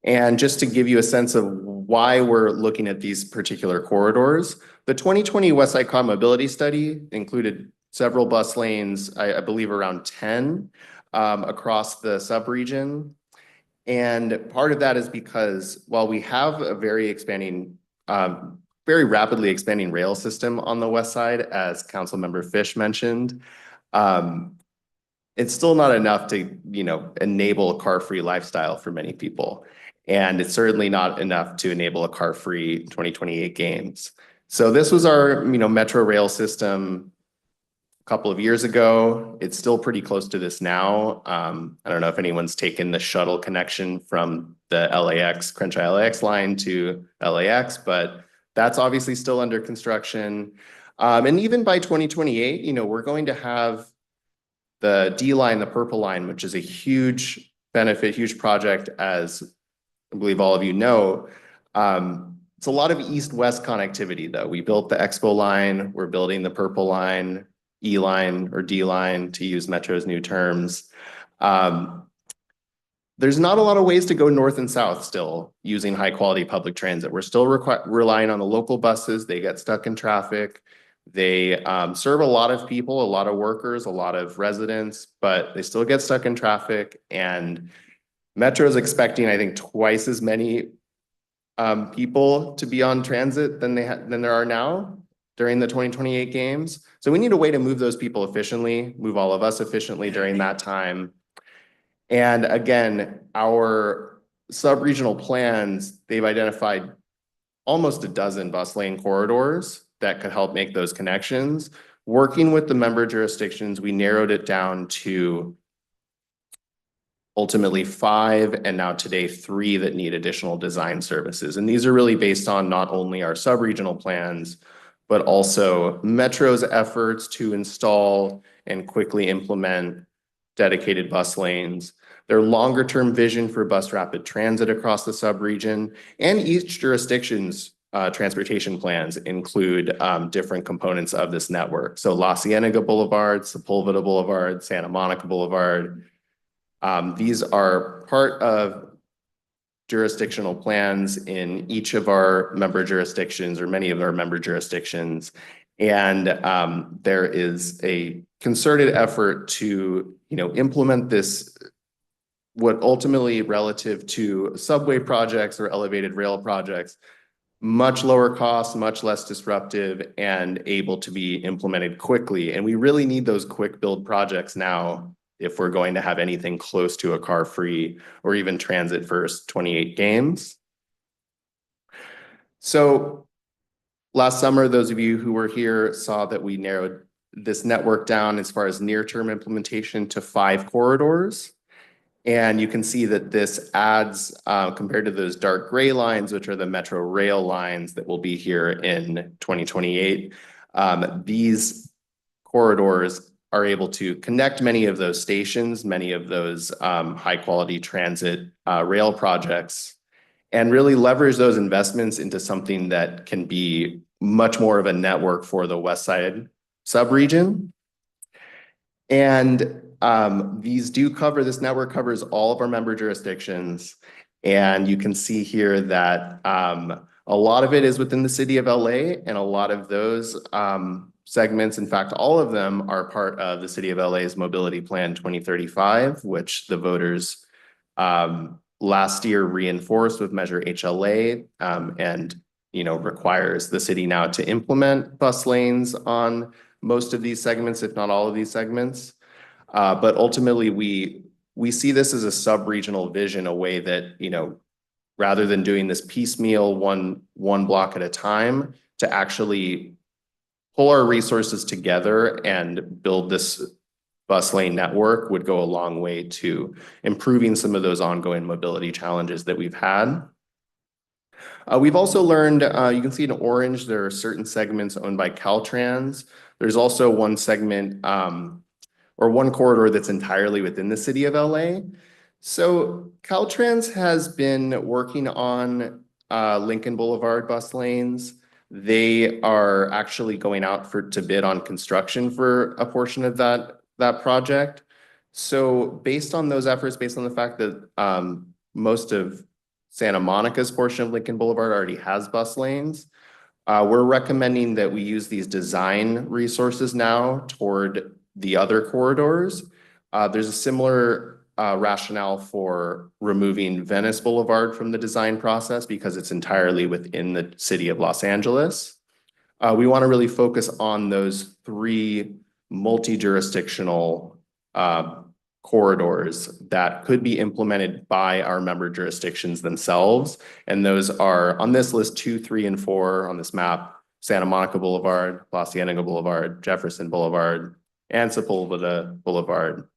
And just to give you a sense of why we're looking at these particular corridors, the 2020 West Side COG mobility study included several bus lanes, I believe around 10 across the subregion. And part of that is because while we have a very rapidly expanding rail system on the west side, as Councilmember Fish mentioned, it's still not enough to, enable a car-free lifestyle for many people. And it's certainly not enough to enable a car-free 2028 games. So this was our, Metro rail system a couple of years ago. It's still pretty close to this now. I don't know if anyone's taken the shuttle connection from the Crenshaw LAX line to LAX, but that's obviously still under construction. And even by 2028, we're going to have the D line, the purple line, which is a huge benefit, huge project, as I believe all of you know. It's a lot of east-west connectivity, though. We built the Expo line, we're building the purple line, E line or D line, to use Metro's new terms. There's not a lot of ways to go north and south still using high-quality public transit. We're still relying on the local buses. They get stuck in traffic. They serve a lot of people, a lot of workers, a lot of residents, but they still get stuck in traffic. And Metro is expecting, I think, twice as many people to be on transit than there are now during the 2028 games. So we need a way to move those people efficiently, move all of us efficiently during that time. And again, our sub-regional plans, they've identified almost a dozen bus lane corridors that could help make those connections. Working with the member jurisdictions, we narrowed it down to ultimately 5, and now today 3 that need additional design services. And these are really based on not only our sub-regional plans, but also Metro's efforts to install and quickly implement dedicated bus lanes, their longer-term vision for bus rapid transit across the sub-region, and each jurisdiction's transportation plans include different components of this network. So La Cienega Boulevard, Sepulveda Boulevard, Santa Monica Boulevard. These are part of jurisdictional plans in each of our member jurisdictions, or many of our member jurisdictions. And there is a concerted effort to, implement this, what ultimately relative to subway projects or elevated rail projects, much lower cost, much less disruptive, and able to be implemented quickly. And we really need those quick build projects now if we're going to have anything close to a car-free or even transit-first 28 games. So last summer, those of you who were here saw that we narrowed this network down as far as near-term implementation to 5 corridors. And you can see that this adds, compared to those dark gray lines, which are the Metro rail lines that will be here in 2028, these corridors are able to connect many of those stations, many of those high-quality transit rail projects, and really leverage those investments into something that can be much more of a network for the West Side subregion. And this network covers all of our member jurisdictions. And you can see here that A lot of it is within the city of LA, and a lot of those segments, in fact, all of them are part of the city of LA's Mobility Plan 2035, which the voters last year reinforced with Measure HLA, and requires the city now to implement bus lanes on most of these segments, if not all of these segments. But ultimately, we see this as a sub-regional vision, a way that, rather than doing this piecemeal one block at a time, to actually pull our resources together and build this bus lane network would go a long way to improving some of those ongoing mobility challenges that we've had. We've also learned, you can see in orange, there are certain segments owned by Caltrans. There's also one segment or one corridor that's entirely within the city of LA. So Caltrans has been working on Lincoln Boulevard bus lanes. They are actually going out to bid on construction for a portion of that project. So based on those efforts, based on the fact that most of Santa Monica's portion of Lincoln Boulevard already has bus lanes, we're recommending that we use these design resources now toward the other corridors. There's a similar rationale for removing Venice Boulevard from the design process because it's entirely within the city of Los Angeles. We want to really focus on those three multi-jurisdictional corridors that could be implemented by our member jurisdictions themselves. And those are on this list 2, 3, and 4 on this map: Santa Monica Boulevard, La Cienega Boulevard, Jefferson Boulevard, and Sepulveda Boulevard.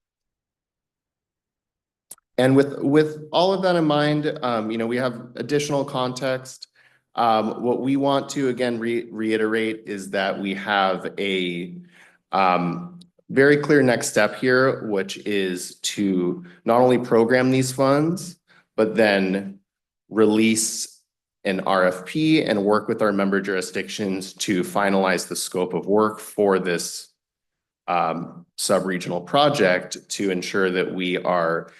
And with all of that in mind, we have additional context. What we want to, again, reiterate is that we have a very clear next step here, which is to not only program these funds, but then release an RFP and work with our member jurisdictions to finalize the scope of work for this sub-regional project to ensure that we are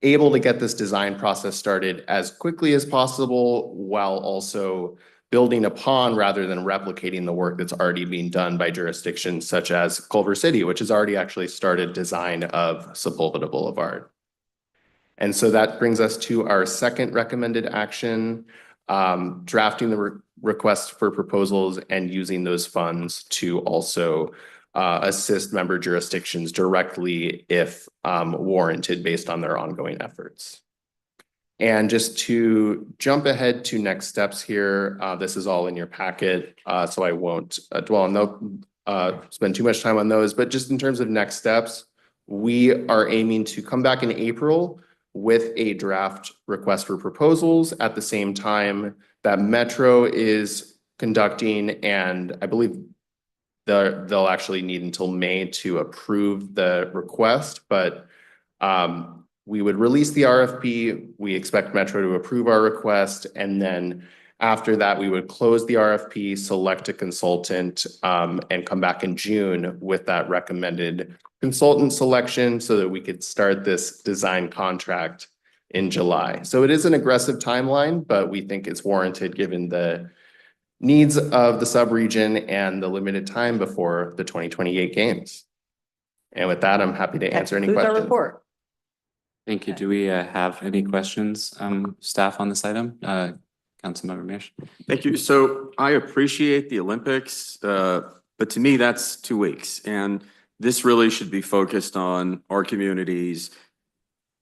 able to get this design process started as quickly as possible while also building upon rather than replicating the work that's already being done by jurisdictions such as Culver City, which has already actually started design of Sepulveda Boulevard. And so that brings us to our second recommended action, drafting the request for proposals and using those funds to also assist member jurisdictions directly if warranted based on their ongoing efforts. And just to jump ahead to next steps here, this is all in your packet, so I won't dwell on spend too much time on those, but just in terms of next steps, we are aiming to come back in April with a draft request for proposals at the same time that Metro is conducting, and I believe they'll actually need until May to approve the request, but we would release the RFP. We expect Metro to approve our request, and then after that, we would close the RFP, select a consultant, and come back in June with that recommended consultant selection so that we could start this design contract in July. So it is an aggressive timeline, but we think it's warranted given the needs of the sub-region and the limited time before the 2028 games. And with that, I'm happy to answer any questions. Our report. Thank you. Do we have any questions, staff, on this item? Councilmember Mears. Thank you. So I appreciate the Olympics, but to me, that's 2 weeks. And this really should be focused on our communities,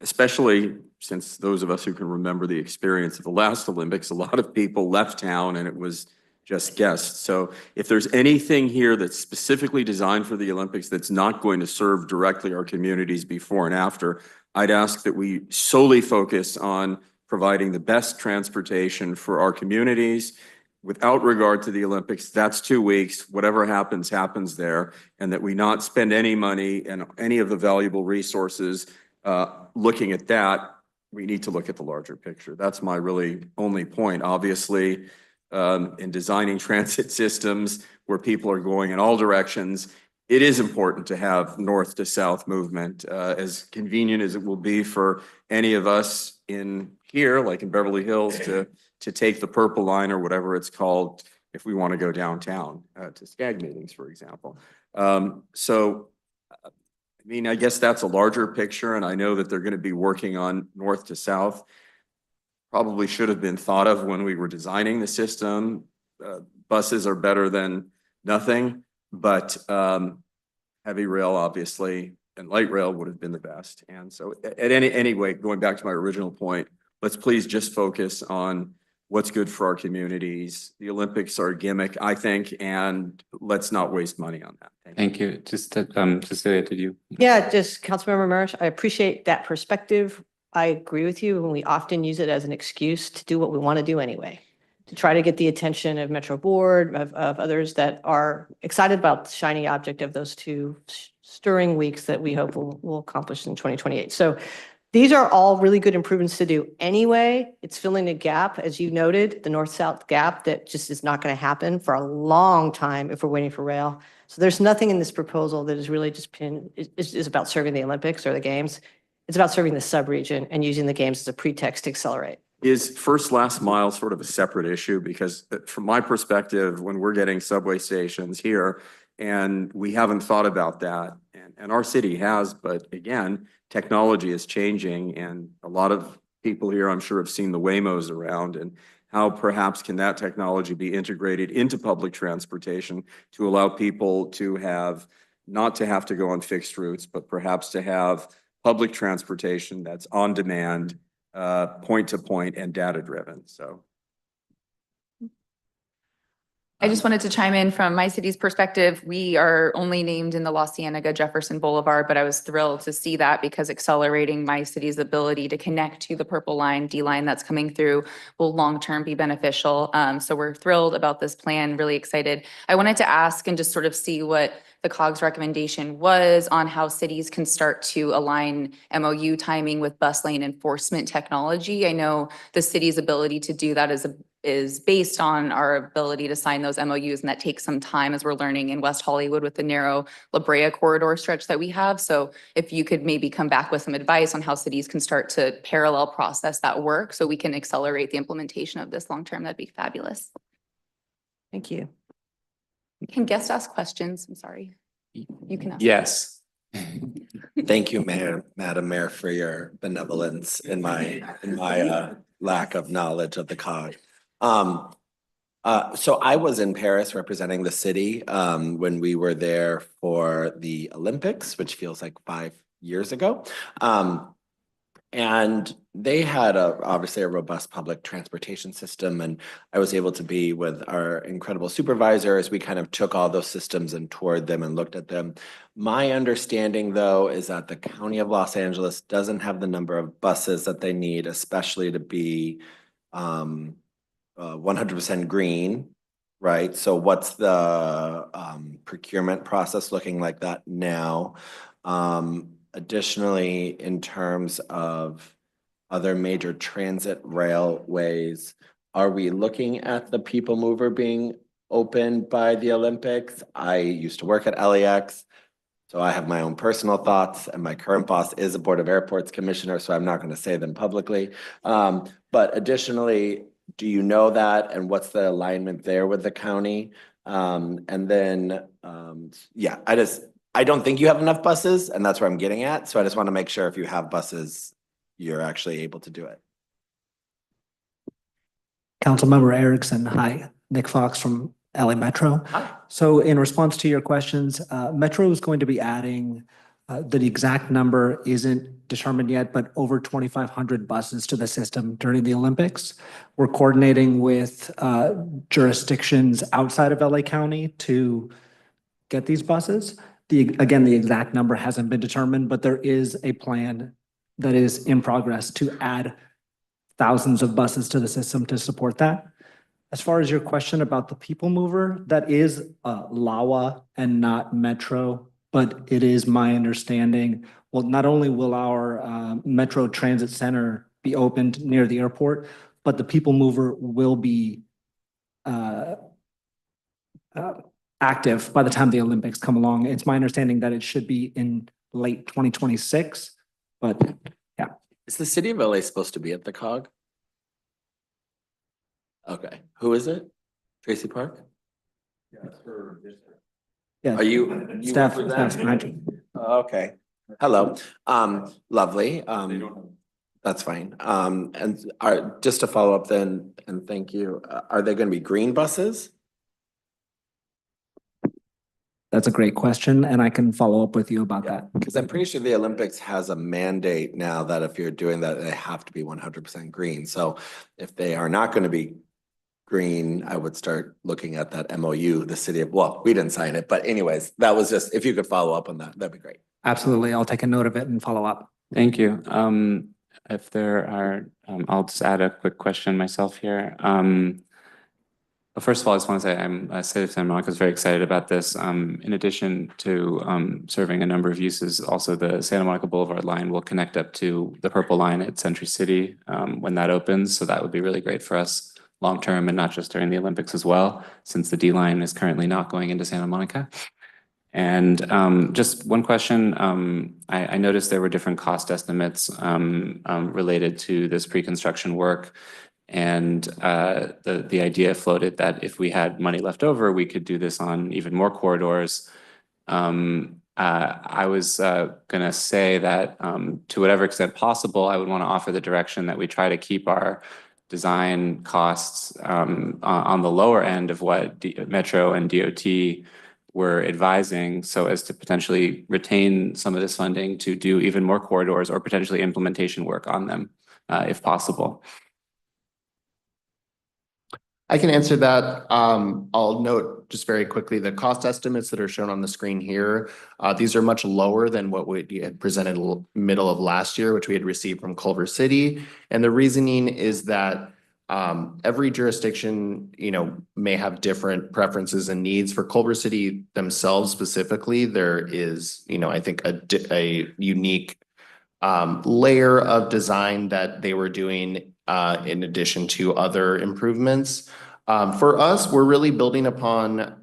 especially since those of us who can remember the experience of the last Olympics, a lot of people left town and it was just guests. So if there's anything here that's specifically designed for the Olympics that's not going to serve directly our communities before and after, I'd ask that we solely focus on providing the best transportation for our communities without regard to the Olympics. That's 2 weeks. Whatever happens, happens there. And that we not spend any money and any of the valuable resources looking at that. We need to look at the larger picture. That's my really only point. Obviously, in designing transit systems where people are going in all directions, it is important to have north to south movement, as convenient as it will be for any of us in here, like in Beverly Hills, to take the Purple Line or whatever it's called, if we want to go downtown, to SCAG meetings, for example. I mean, I guess that's a larger picture, and I know that they're going to be working on north to south. Probably should have been thought of when we were designing the system. Buses are better than nothing, but heavy rail, obviously, and light rail would have been the best. And so anyway, going back to my original point, let's please just focus on what's good for our communities. The Olympics are a gimmick, I think, and let's not waste money on that. Thank you. Cecilia, did you? Yeah, just Councilmember Marish, I appreciate that perspective. I agree with you, and we often use it as an excuse to do what we want to do anyway, to try to get the attention of Metro Board, of others that are excited about the shiny object of those two stirring weeks that we hope will accomplish in 2028. So these are all really good improvements to do anyway. It's filling a gap, as you noted, the north-south gap that just is not going to happen for a long time if we're waiting for rail. So there's nothing in this proposal that is really just is about serving the Olympics or the games. It's about serving the sub-region and using the games as a pretext to accelerate. Is first last mile sort of a separate issue? Because from my perspective, when we're getting subway stations here, and we haven't thought about that, and our city has, but again, technology is changing, and a lot of people here, I'm sure, have seen the Waymos around, and how perhaps can that technology be integrated into public transportation to allow people to not to have to go on fixed routes, but perhaps to have public transportation that's on demand, point to point, and data driven. So I just wanted to chime in from my city's perspective. We are only named in the La Cienega Jefferson Boulevard, but I was thrilled to see that because accelerating my city's ability to connect to the Purple Line, D line that's coming through will long-term be beneficial. So we're thrilled about this plan, really excited. I wanted to ask and just sort of see what the COG's recommendation was on how cities can start to align MOU timing with bus lane enforcement technology. I know the city's ability to do that is based on our ability to sign those MOUs, and that takes some time as we're learning in West Hollywood with the narrow La Brea corridor stretch that we have. So if you could maybe come back with some advice on how cities can start to parallel process that work so we can accelerate the implementation of this long-term, that'd be fabulous. Thank you. Can guests ask questions? I'm sorry. You can ask. Yes. Thank you, Madam Mayor, for your benevolence in my lack of knowledge of the COG. So I was in Paris representing the city when we were there for the Olympics, which feels like 5 years ago. And they had obviously a robust public transportation system, and I was able to be with our incredible supervisor as we kind of took all those systems and toured them and looked at them. My understanding, though, is that the County of Los Angeles doesn't have the number of buses that they need, especially to be 100% green, right? So what's the procurement process looking like that now? Additionally, in terms of other major transit railways, are we looking at the people mover being opened by the Olympics? I used to work at LAX, so I have my own personal thoughts, and my current boss is a Board of Airports commissioner, so I'm not going to say them publicly. But additionally, do you know that, and what's the alignment there with the county? And then, yeah, I don't think you have enough buses, and that's where I'm getting at. So I just want to make sure if you have buses, you're actually able to do it. Councilmember Erickson, hi. Nick Fox from LA Metro. Hi. So in response to your questions, Metro is going to be adding, the exact number isn't determined yet, but over 2,500 buses to the system during the Olympics. We're coordinating with jurisdictions outside of LA County to get these buses. Again, the exact number hasn't been determined, but there is a plan that is in progress to add thousands of buses to the system to support that. As far as your question about the people mover, that is LAWA and not Metro, but it is my understanding, well, not only will our Metro Transit Center be opened near the airport, but the people mover will be active by the time the Olympics come along. It's my understanding that it should be in late 2026, but yeah. Is the city of LA supposed to be at the COG? Okay, who is it? Tracy Park? Yeah. Are you? Staff represent? behind you. Okay, hello, lovely, that's fine. And just to follow up then, and thank you, are they gonna be green buses? That's a great question, and I can follow up with you about that. Because I'm pretty sure the Olympics has a mandate now that if you're doing that, they have to be 100% green. So if they are not gonna be green, I would start looking at that MOU, the city of, well, we didn't sign it, but anyways, that was just, if you could follow up on that, that'd be great. Absolutely. I'll take a note of it and follow up. Thank you. If there are, I'll just add a quick question myself here. First of all, I just want to say City of Santa Monica is very excited about this. In addition to serving a number of uses, also the Santa Monica Boulevard line will connect up to the Purple Line at Century City when that opens. So that would be really great for us long term and not just during the Olympics as well, since the D line is currently not going into Santa Monica. And just one question, I noticed there were different cost estimates related to this pre-construction work. And the idea floated that if we had money left over, we could do this on even more corridors. I was gonna say that to whatever extent possible, I would want to offer the direction that we try to keep our design costs on the lower end of what Metro and DOT were advising, so as to potentially retain some of this funding to do even more corridors or potentially implementation work on them, if possible. I can answer that. I'll note just very quickly, the cost estimates that are shown on the screen here, these are much lower than what we had presented middle of last year, which we had received from Culver City. And the reasoning is that every jurisdiction, may have different preferences and needs. For Culver City themselves specifically, there is, I think a unique layer of design that they were doing in addition to other improvements. For us, we're really building upon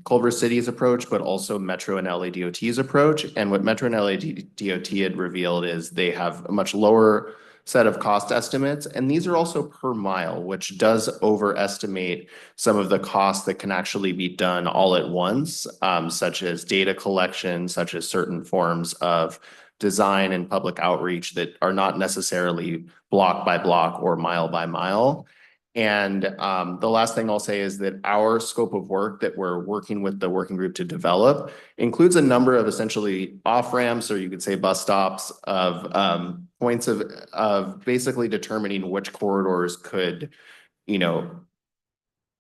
Culver City's approach, but also Metro and LA DOT's approach. And what Metro and LA DOT had revealed is they have a much lower set of cost estimates. And these are also per mile, which does overestimate some of the costs that can actually be done all at once, such as data collection, such as certain forms of design and public outreach that are not necessarily block by block or mile by mile. And the last thing I'll say is that our scope of work that we're working with the working group to develop includes a number of essentially off-ramps, or you could say bus stops, of points of basically determining which corridors could,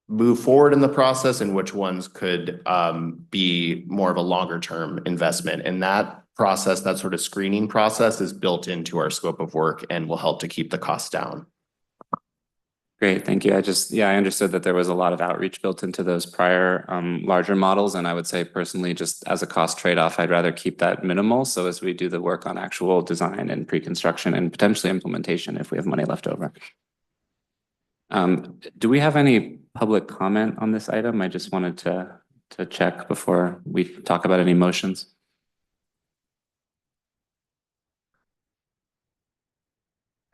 move forward in the process and which ones could be more of a longer term investment. And that process, that sort of screening process, is built into our scope of work and will help to keep the costs down. Great, thank you. I understood that there was a lot of outreach built into those prior larger models. And I would say personally, just as a cost trade-off, I'd rather keep that minimal. So as we do the work on actual design and pre-construction and potentially implementation, if we have money left over. Do we have any public comment on this item? I just wanted to check before we talk about any motions.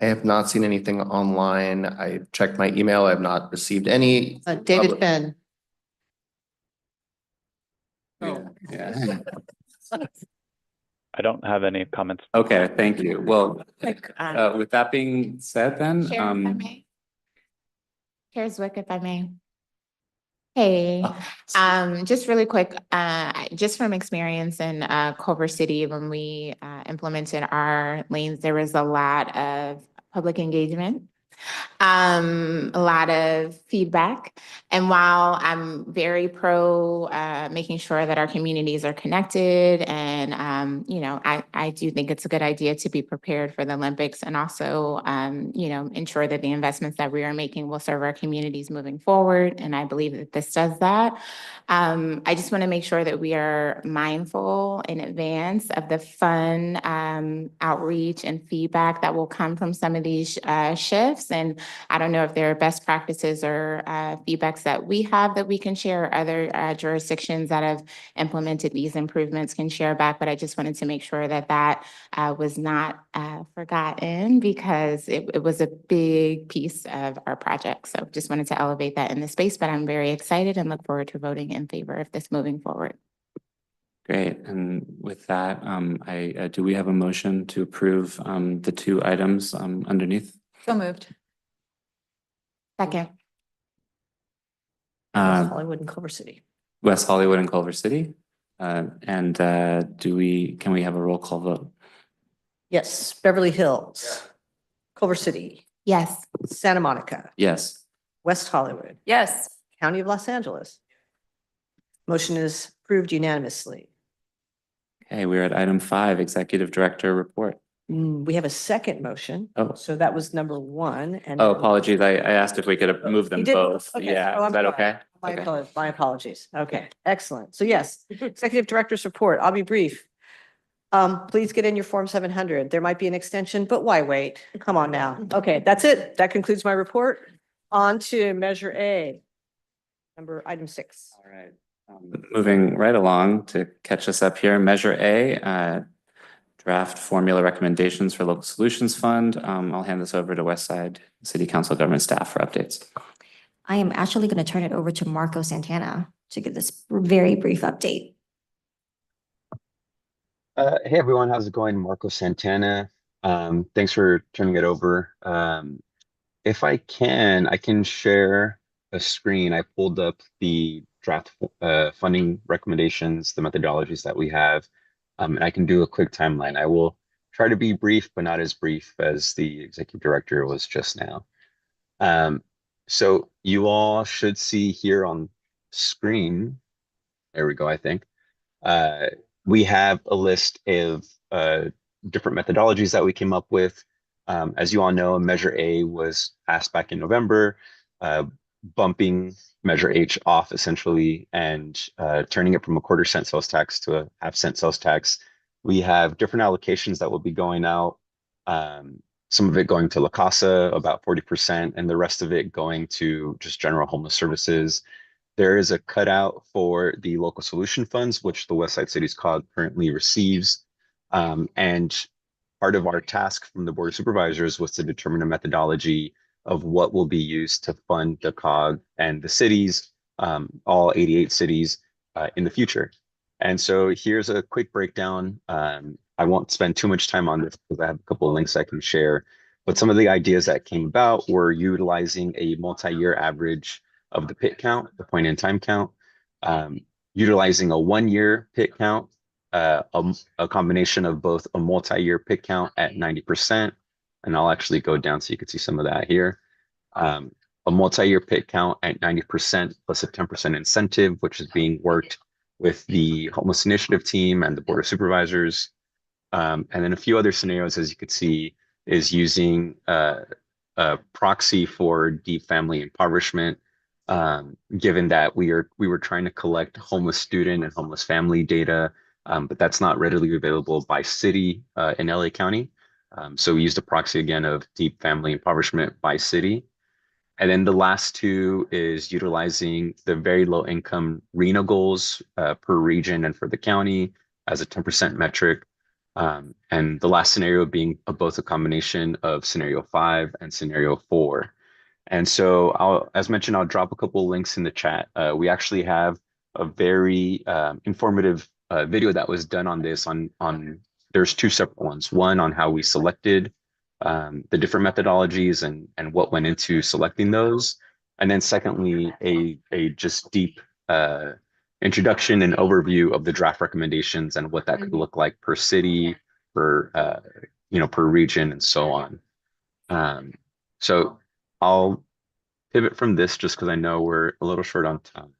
I have not seen anything online. I checked my email. I have not received any. David Finn. Yeah. I don't have any comments. Okay, thank you. Well, with that being said then, Chair, if I may. Chair Zwick, if I may. Hey, just really quick, just from experience in Culver City, when we implemented our lanes, there was a lot of public engagement, a lot of feedback. And while I'm very pro making sure that our communities are connected, and I do think it's a good idea to be prepared for the Olympics, and also ensure that the investments that we are making will serve our communities moving forward. And I believe that this does that. I just want to make sure that we are mindful in advance of the fun outreach and feedback that will come from some of these shifts. And I don't know if there are best practices or feedback projects that we have that we can share, or other jurisdictions that have implemented these improvements can share back. But I just wanted to make sure that that was not forgotten, because it was a big piece of our project. So just wanted to elevate that in the space, but I'm very excited and look forward to voting in favor of this moving forward. Great. And with that, do we have a motion to approve the two items underneath? So moved. Second. West Hollywood and Culver City. West Hollywood and Culver City. Can we have a roll call vote? Yes, Beverly Hills, Culver City, Yes. Santa Monica, Yes. West Hollywood, Yes. County of Los Angeles. Motion is approved unanimously. Okay, we're at item 5, Executive Director Report. We have a second motion. Oh. So that was number 1. And Oh, apologies. I asked if we could move them You did? both. Okay. Yeah, Oh, is I'm that sorry. okay? My Okay. apologies. My apologies. Okay, excellent. So yes, Executive Director's Report. I'll be brief. Please get in your Form 700. There might be an extension, but why wait? Come on now. Okay, that's it. That concludes my report. On to Measure A. Item 6. All right. Moving right along to catch us up here, Measure A, draft formula recommendations for Local Solutions Fund. I'll hand this over to Westside City Council government staff for updates. I am actually going to turn it over to Marco Santana to give this very brief update. Hey everyone, how's it going? Marco Santana. Thanks for turning it over. If I can share a screen. I pulled up the draft funding recommendations, the methodologies that we have, and I can do a quick timeline. I will try to be brief, but not as brief as the executive director was just now. So you all should see here on screen, there we go, I think. We have a list of different methodologies that we came up with. As you all know, Measure A was passed back in November, bumping Measure H off essentially and turning it from a 1/4 cent sales tax to a 1/2 cent sales tax. We have different allocations that will be going out. Some of it going to La Casa, about 40%, and the rest of it going to just general homeless services. There is a cutout for the local solution funds, which the Westside Cities COG currently receives. And part of our task from the Board of Supervisors was to determine a methodology of what will be used to fund the COG and the cities, all 88 cities in the future. And so here's a quick breakdown. I won't spend too much time on this because I have a couple of links I can share. But some of the ideas that came about were utilizing a multi-year average of the pit count, the point in time count, utilizing a 1-year pit count, a combination of both a multi-year pit count at 90%, and I'll actually go down so you can see some of that here. A multi-year pit count at 90% plus a 10% incentive, which is being worked with the homeless initiative team and the Board of Supervisors. And then a few other scenarios, as you could see, is using a proxy for deep family impoverishment, given that we were trying to collect homeless student and homeless family data, but that's not readily available by city in LA County. So we used a proxy again of deep family impoverishment by city. And then the last two is utilizing the very low income RENA goals per region and for the county as a 10% metric. And the last scenario being both a combination of scenario 5 and scenario 4. And so as mentioned, I'll drop a couple of links in the chat. We actually have a very informative video that was done on this there's 2 separate ones. One on how we selected the different methodologies and what went into selecting those. And then secondly, a just deep introduction and overview of the draft recommendations and what that could look like per city, per region, and so on. So I'll pivot from this just because I know we're a little short on time.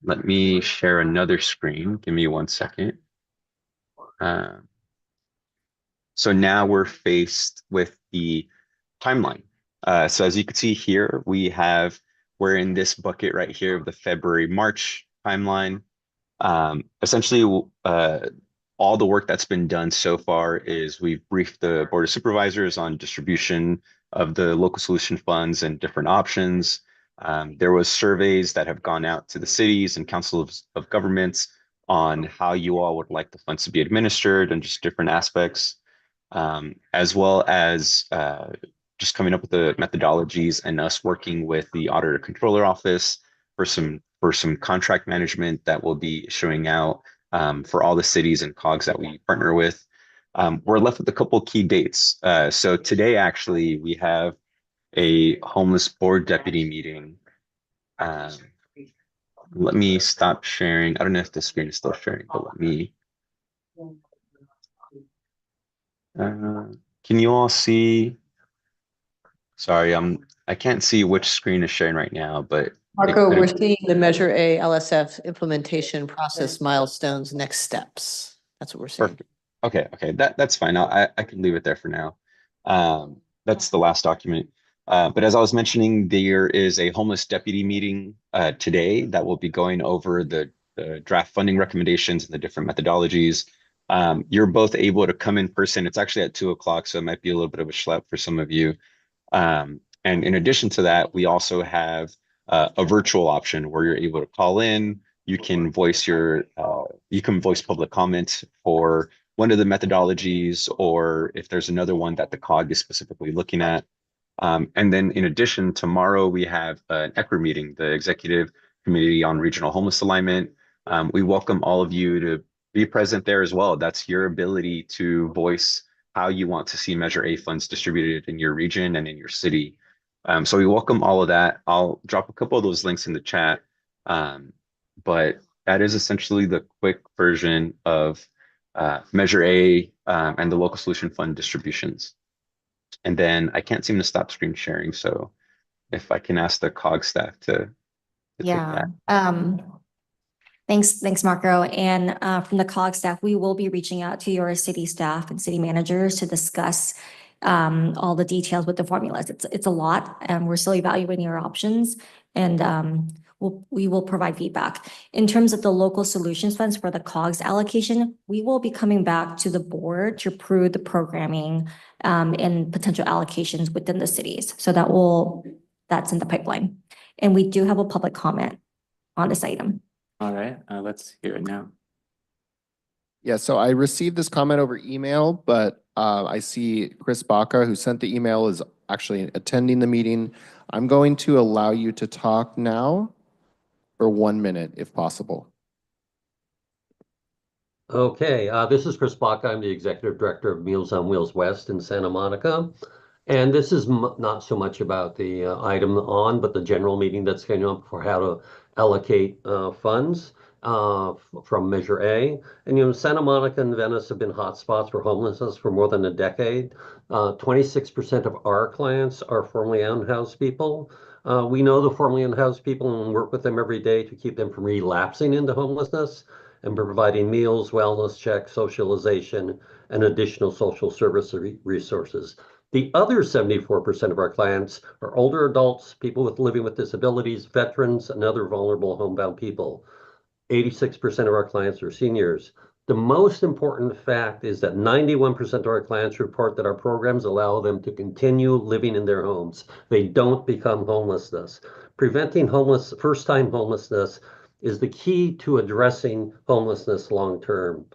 Let me share another screen. Give me 1 second. So now we're faced with the timeline. So as you can see here, we're in this bucket right here of the February-March timeline. Essentially, all the work that's been done so far is we've briefed the Board of Supervisors on distribution of the local solution funds and different options. There was surveys that have gone out to the cities and councils of governments on how you all would like the funds to be administered and just different aspects, as well as just coming up with the methodologies and us working with the Auditor Controller Office for some contract management that will be issuing out for all the cities and COGs that we partner with. We're left with a couple key dates. So today, actually, we have a homeless board deputy meeting. Let me stop sharing. I don't know if the screen is still sharing, but let me. Can you all see? Sorry, I can't see which screen is sharing right now, but Marco, we're seeing the Measure A LSF implementation process milestones, next steps. That's what we're seeing. perfect. Okay, that's fine. I can leave it there for now. That's the last document. But as I was mentioning, there is a homeless deputy meeting today that will be going over the draft funding recommendations and the different methodologies. You're both able to come in person. It's actually at 2 o'clock, so it might be a little bit of a schlep for some of you. And in addition to that, we also have a virtual option where you're able to call in. You can voice public comment for one of the methodologies, or if there's another one that the COG is specifically looking at. And then in addition, tomorrow we have an ECRA meeting, the Executive Committee on Regional Homeless Alignment. We welcome all of you to be present there as well. That's your ability to voice how you want to see Measure A funds distributed in your region and in your city. So we welcome all of that. I'll drop a couple of those links in the chat. But that is essentially the quick version of Measure A and the Local Solution Fund distributions. And then I can't seem to stop screen sharing. So if I can ask the COG staff to Yeah. Thanks, Marco. And from the COG staff, we will be reaching out to your city staff and city managers to discuss all the details with the formulas. It's a lot, and we're still evaluating our options, and we will provide feedback. In terms of the local solutions funds for the COGS allocation, we will be coming back to the board to approve the programming and potential allocations within the cities. So that's in the pipeline. And we do have a public comment on this item. All right, let's hear it now. Yeah, so I received this comment over email, but I see Chris Baca, who sent the email, is actually attending the meeting. I'm going to allow you to talk now for 1 minute, if possible. Okay, this is Chris Baca. I'm the Executive Director of Meals on Wheels West in Santa Monica. And this is not so much about the item on, but the general meeting that's going on for how to allocate funds from Measure A. And Santa Monica and Venice have been hotspots for homelessness for more than a decade. 26% of our clients are formerly unhoused people. We know the formerly unhoused people and work with them every day to keep them from relapsing into homelessness and providing meals, wellness checks, socialization, and additional social service resources. The other 74% of our clients are older adults, people living with disabilities, veterans, and other vulnerable homebound people. 86% of our clients are seniors. The most important fact is that 91% of our clients report that our programs allow them to continue living in their homes. They don't become homelessness. Preventing first-time homelessness is the key to addressing homelessness long-term.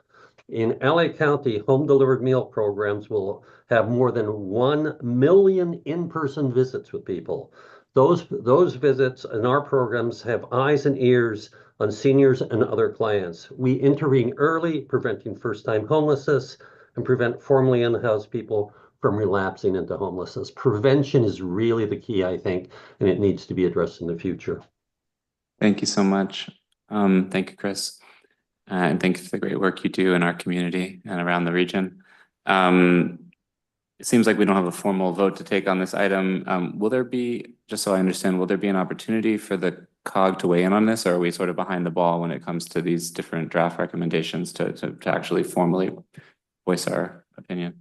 In LA County, home delivered meal programs will have more than 1 million in-person visits with people. Those visits in our programs have eyes and ears on seniors and other clients. We intervene early, preventing first-time homelessness, and prevent formerly unhoused people from relapsing into homelessness. Prevention is really the key, I think, and it needs to be addressed in the future. Thank you so much. Thank you, Chris. And thank you for the great work you do in our community and around the region. It seems like we don't have a formal vote to take on this item. Will there be, just so I understand, will there be an opportunity for the COG to weigh in on this, or are we sort of behind the ball when it comes to these different draft recommendations to actually formally voice our opinion?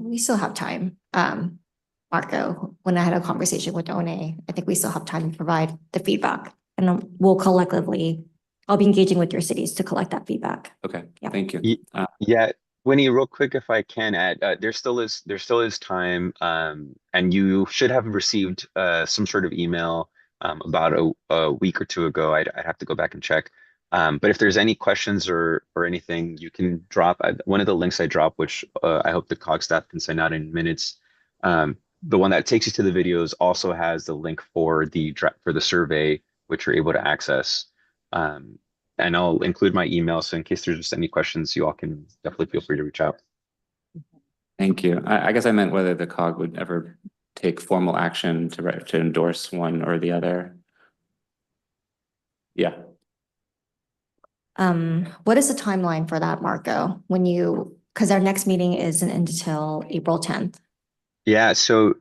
We still have time. Marco, when I had a conversation with One, I think we still have time to provide the feedback, and we'll collectively, I'll be engaging with your cities to collect that feedback. Okay, yeah. Thank you. Yeah, Winnie, real quick, if I can add, there still is time, and you should have received some sort of email about a week or two ago. I'd have to go back and check. But if there's any questions or anything, you can drop one of the links I dropped, which I hope the COG staff can send out in minutes. The one that takes you to the videos also has the link for the survey, which you're able to access. And I'll include my email, so in case there's just any questions, you all can definitely feel free to reach out. Thank you. I guess I meant whether the COG would ever take formal action to endorse one or the other. Yeah. What is the timeline for that, Marco? Because our next meeting isn't until April 10th. Yeah, so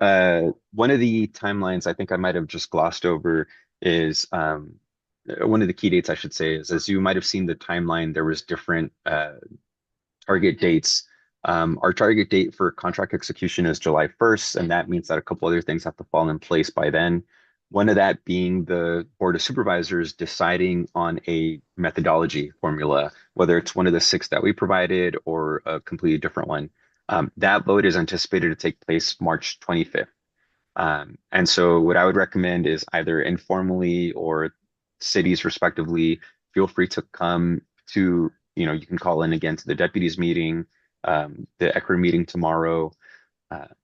one of the timelines I think I might have just glossed over is one of the key dates I should say is, as you might have seen the timeline, there was different target dates. Our target date for contract execution is July 1st, and that means that a couple other things have to fall in place by then. One of that being the Board of Supervisors deciding on a methodology formula, whether it's one of the 6 that we provided or a completely different one. That vote is anticipated to take place March 25th. And so what I would recommend is either informally or cities respectively, feel free to come to, you can call in again to the deputies meeting, the ECRA meeting tomorrow.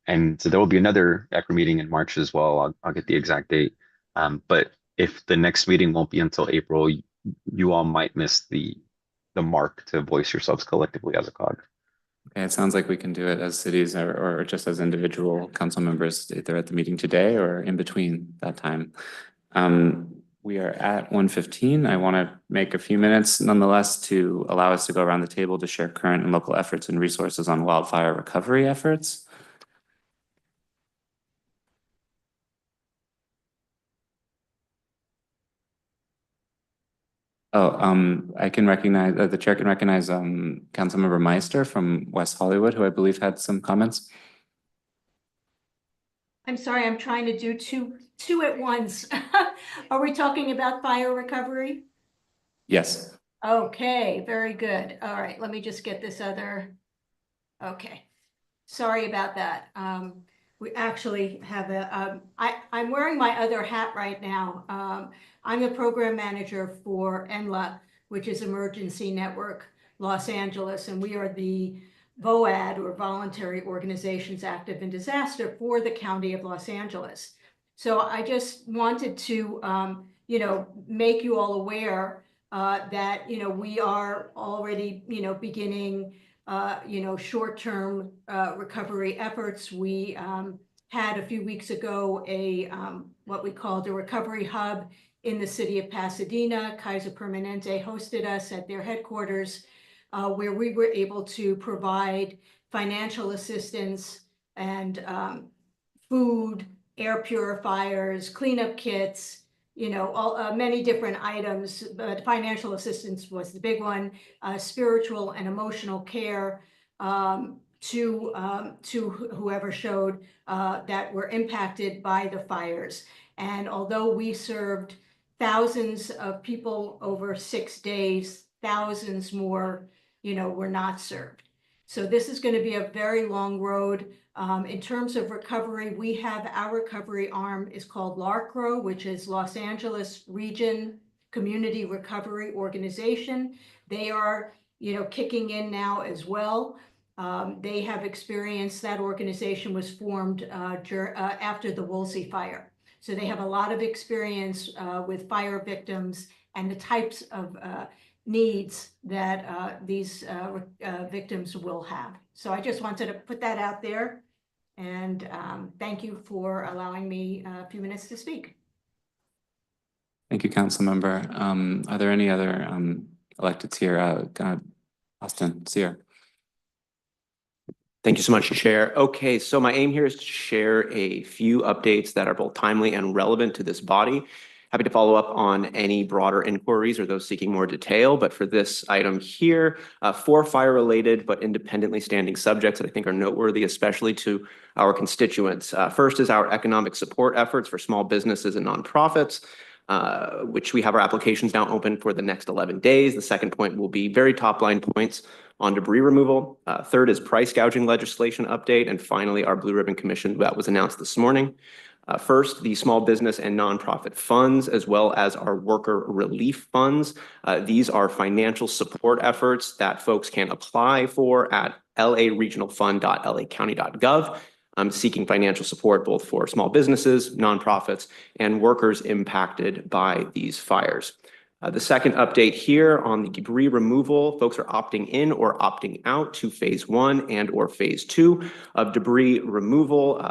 And so there will be another ECRA meeting in March as well. I'll get the exact date. But if the next meeting won't be until April, you all might miss the mark to voice yourselves collectively as a COG. Okay, it sounds like we can do it as cities or just as individual council members, either at the meeting today or in between that time. We are at 1:15. I want to make a few minutes nonetheless to allow us to go around the table to share current and local efforts and resources on wildfire recovery efforts. I can recognize, the chair can recognize Councilmember Meister from West Hollywood, who I believe had some comments. I'm sorry, I'm trying to do two at once. Are we talking about fire recovery? Yes. Okay, very good. All right, let me just get this other. Okay, sorry about that. We actually have I'm wearing my other hat right now. I'm the program manager for ENLA, which is Emergency Network Los Angeles, and we are the VOAD, or Voluntary Organizations Active in Disaster, for the County of Los Angeles. So I just wanted to, make you all aware that, we are already, beginning, short-term recovery efforts. We had a few weeks ago what we called a recovery hub in the city of Pasadena. Kaiser Permanente hosted us at their headquarters, where we were able to provide financial assistance and food, air purifiers, cleanup kits, many different items, but financial assistance was the big one, spiritual and emotional care to whoever showed that were impacted by the fires. And although we served thousands of people over 6 days, thousands more, were not served. So this is going to be a very long road. In terms of recovery, we have our recovery arm is called LARCRO, which is Los Angeles Region Community Recovery Organization. They are, kicking in now as well. They have experience. That organization was formed after the Woolsey fire. So they have a lot of experience with fire victims and the types of needs that these victims will have. So I just wanted to put that out there. And thank you for allowing me a few minutes to speak. Thank you, Councilmember. Are there any other electeds here? Austin Sear. Thank you so much, Chair. Okay, so my aim here is to share a few updates that are both timely and relevant to this body. Happy to follow up on any broader inquiries or those seeking more detail, but for this item here, 4 fire-related but independently standing subjects that I think are noteworthy, especially to our constituents. First is our economic support efforts for small businesses and nonprofits, which we have our applications now open for the next 11 days. The second point will be very top-line points on debris removal. Third is price gouging legislation update. And finally, our Blue Ribbon Commission that was announced this morning. First, the small business and nonprofit funds, as well as our worker relief funds. These are financial support efforts that folks can apply for at laregionalfund.lacounty.gov. Seeking financial support both for small businesses, nonprofits, and workers impacted by these fires. The second update here on the debris removal, folks are opting in or opting out to phase 1 and or phase 2 of debris removal.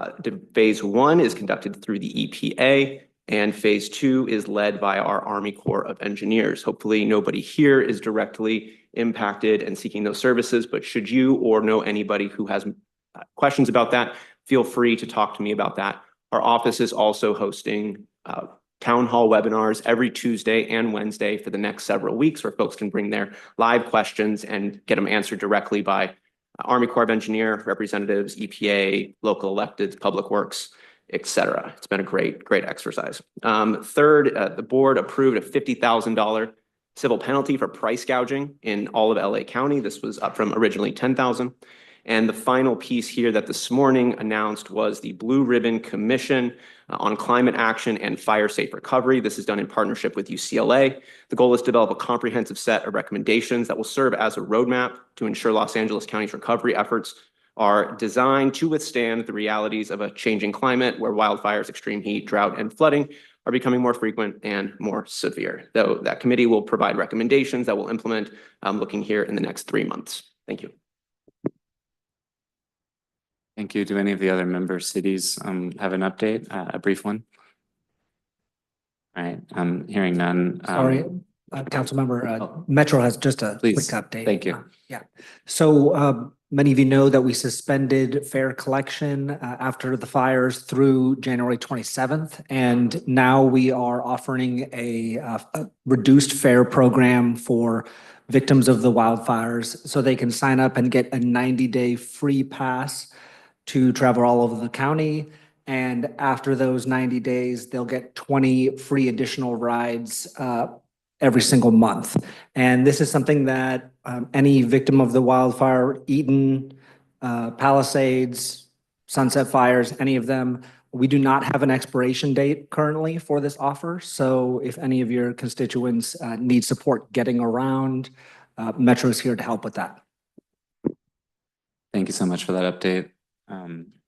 Phase 1 is conducted through the EPA and phase 2 is led by our Army Corps of Engineers. Hopefully nobody here is directly impacted and seeking those services, but should you or know anybody who has questions about that, feel free to talk to me about that. Our office is also hosting town hall webinars every Tuesday and Wednesday for the next several weeks where folks can bring their live questions and get them answered directly by Army Corps of Engineer representatives, EPA, local electeds, public works, etc. It's been a great exercise. Third, the board approved a $50,000 civil penalty for price gouging in all of LA County. This was up from originally $10,000. And the final piece here that this morning announced was the Blue Ribbon Commission on Climate Action and Fire Safe Recovery. This is done in partnership with UCLA. The goal is to develop a comprehensive set of recommendations that will serve as a roadmap to ensure Los Angeles County's recovery efforts are designed to withstand the realities of a changing climate where wildfires, extreme heat, drought, and flooding are becoming more frequent and more severe. Though that committee will provide recommendations that will implement looking here in the next 3 months. Thank you. Thank you. Do any of the other member cities have an update, a brief one? All right, hearing none. Sorry, Councilmember, Metro has just a quick update. Thank you. Yeah. So many of you know that we suspended fare collection after the fires through January 27th. And now we are offering a reduced fare program for victims of the wildfires so they can sign up and get a 90-day free pass to travel all over the county. And after those 90 days, they'll get 20 free additional rides every single month. And this is something that any victim of the wildfire, Eaton, Palisades, Sunset Fires, any of them, we do not have an expiration date currently for this offer. So if any of your constituents need support getting around, Metro is here to help with that. Thank you so much for that update.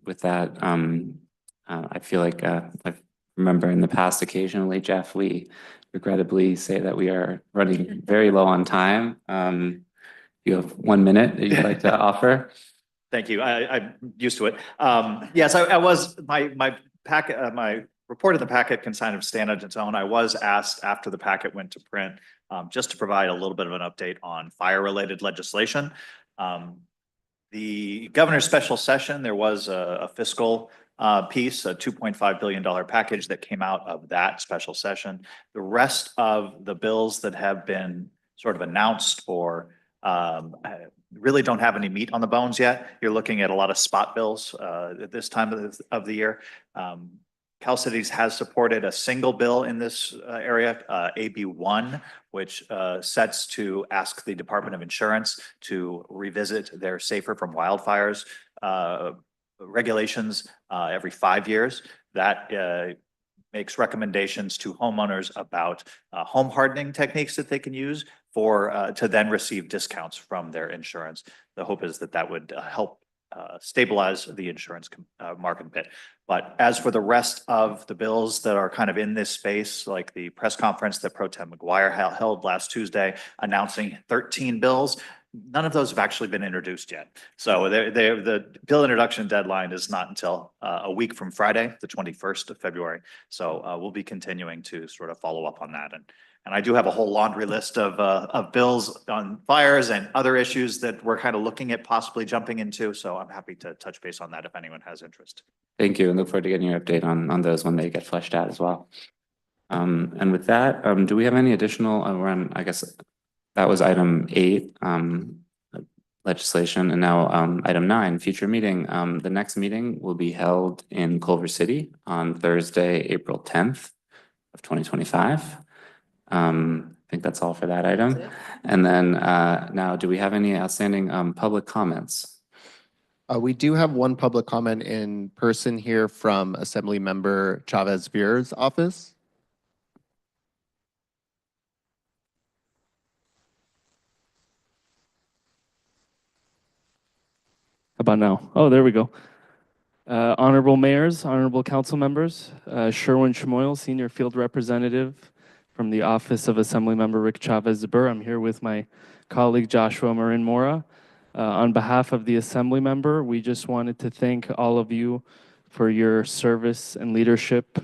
With that, I feel like I remember in the past occasionally, Jeff, we regrettably say that we are running very low on time. You have 1 minute that you'd like to offer. Thank you. I'm used to it. Yes, I was, my packet, my report in the packet can kind of stand on its own. I was asked after the packet went to print, just to provide a little bit of an update on fire-related legislation. The governor's special session, there was a fiscal piece, a $2.5 billion package that came out of that special session. The rest of the bills that have been sort of announced or really don't have any meat on the bones yet. You're looking at a lot of spot bills at this time of the year. Cal Cities has supported a single bill in this area, AB 1, which sets to ask the Department of Insurance to revisit their Safer from Wildfires regulations every 5 years. That makes recommendations to homeowners about home hardening techniques that they can use for to then receive discounts from their insurance. The hope is that that would help stabilize the insurance market a bit. But as for the rest of the bills that are kind of in this space, like the press conference that Pro Tem McGuire held last Tuesday announcing 13 bills, none of those have actually been introduced yet. So the bill introduction deadline is not until a week from Friday, the 21st of February. So we'll be continuing to sort of follow up on that. And I do have a whole laundry list of bills on fires and other issues that we're kind of looking at possibly jumping into. So I'm happy to touch base on that if anyone has interest. Thank you, and look forward to getting your update on those when they get fleshed out as well. And with that, do we have any additional, I guess that was item 8, legislation, and now item 9, future meeting. The next meeting will be held in Culver City on Thursday, April 10th of 2025. I think that's all for that item. And then now, do we have any outstanding public comments? We do have one public comment in person here from Assembly Member Chavez Veer's office. How about now? Oh, there we go. Honorable mayors, honorable council members, Sherwin Chamoyle, Senior Field Representative from the Office of Assemblymember Rick Chavez Burr. I'm here with my colleague Joshua Marin Mora. On behalf of the Assemblymember, we just wanted to thank all of you for your service and leadership,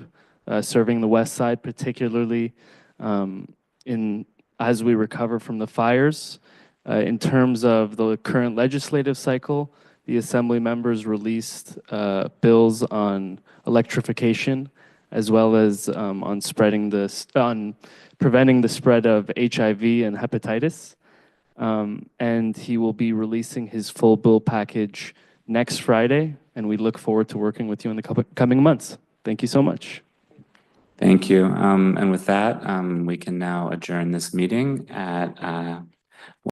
serving the West Side, particularly as we recover from the fires. In terms of the current legislative cycle, the Assembly members released bills on electrification, as well as on preventing the spread of HIV and hepatitis. And he will be releasing his full bill package next Friday, and we look forward to working with you in the coming months. Thank you so much. Thank you. And with that, we can now adjourn this meeting at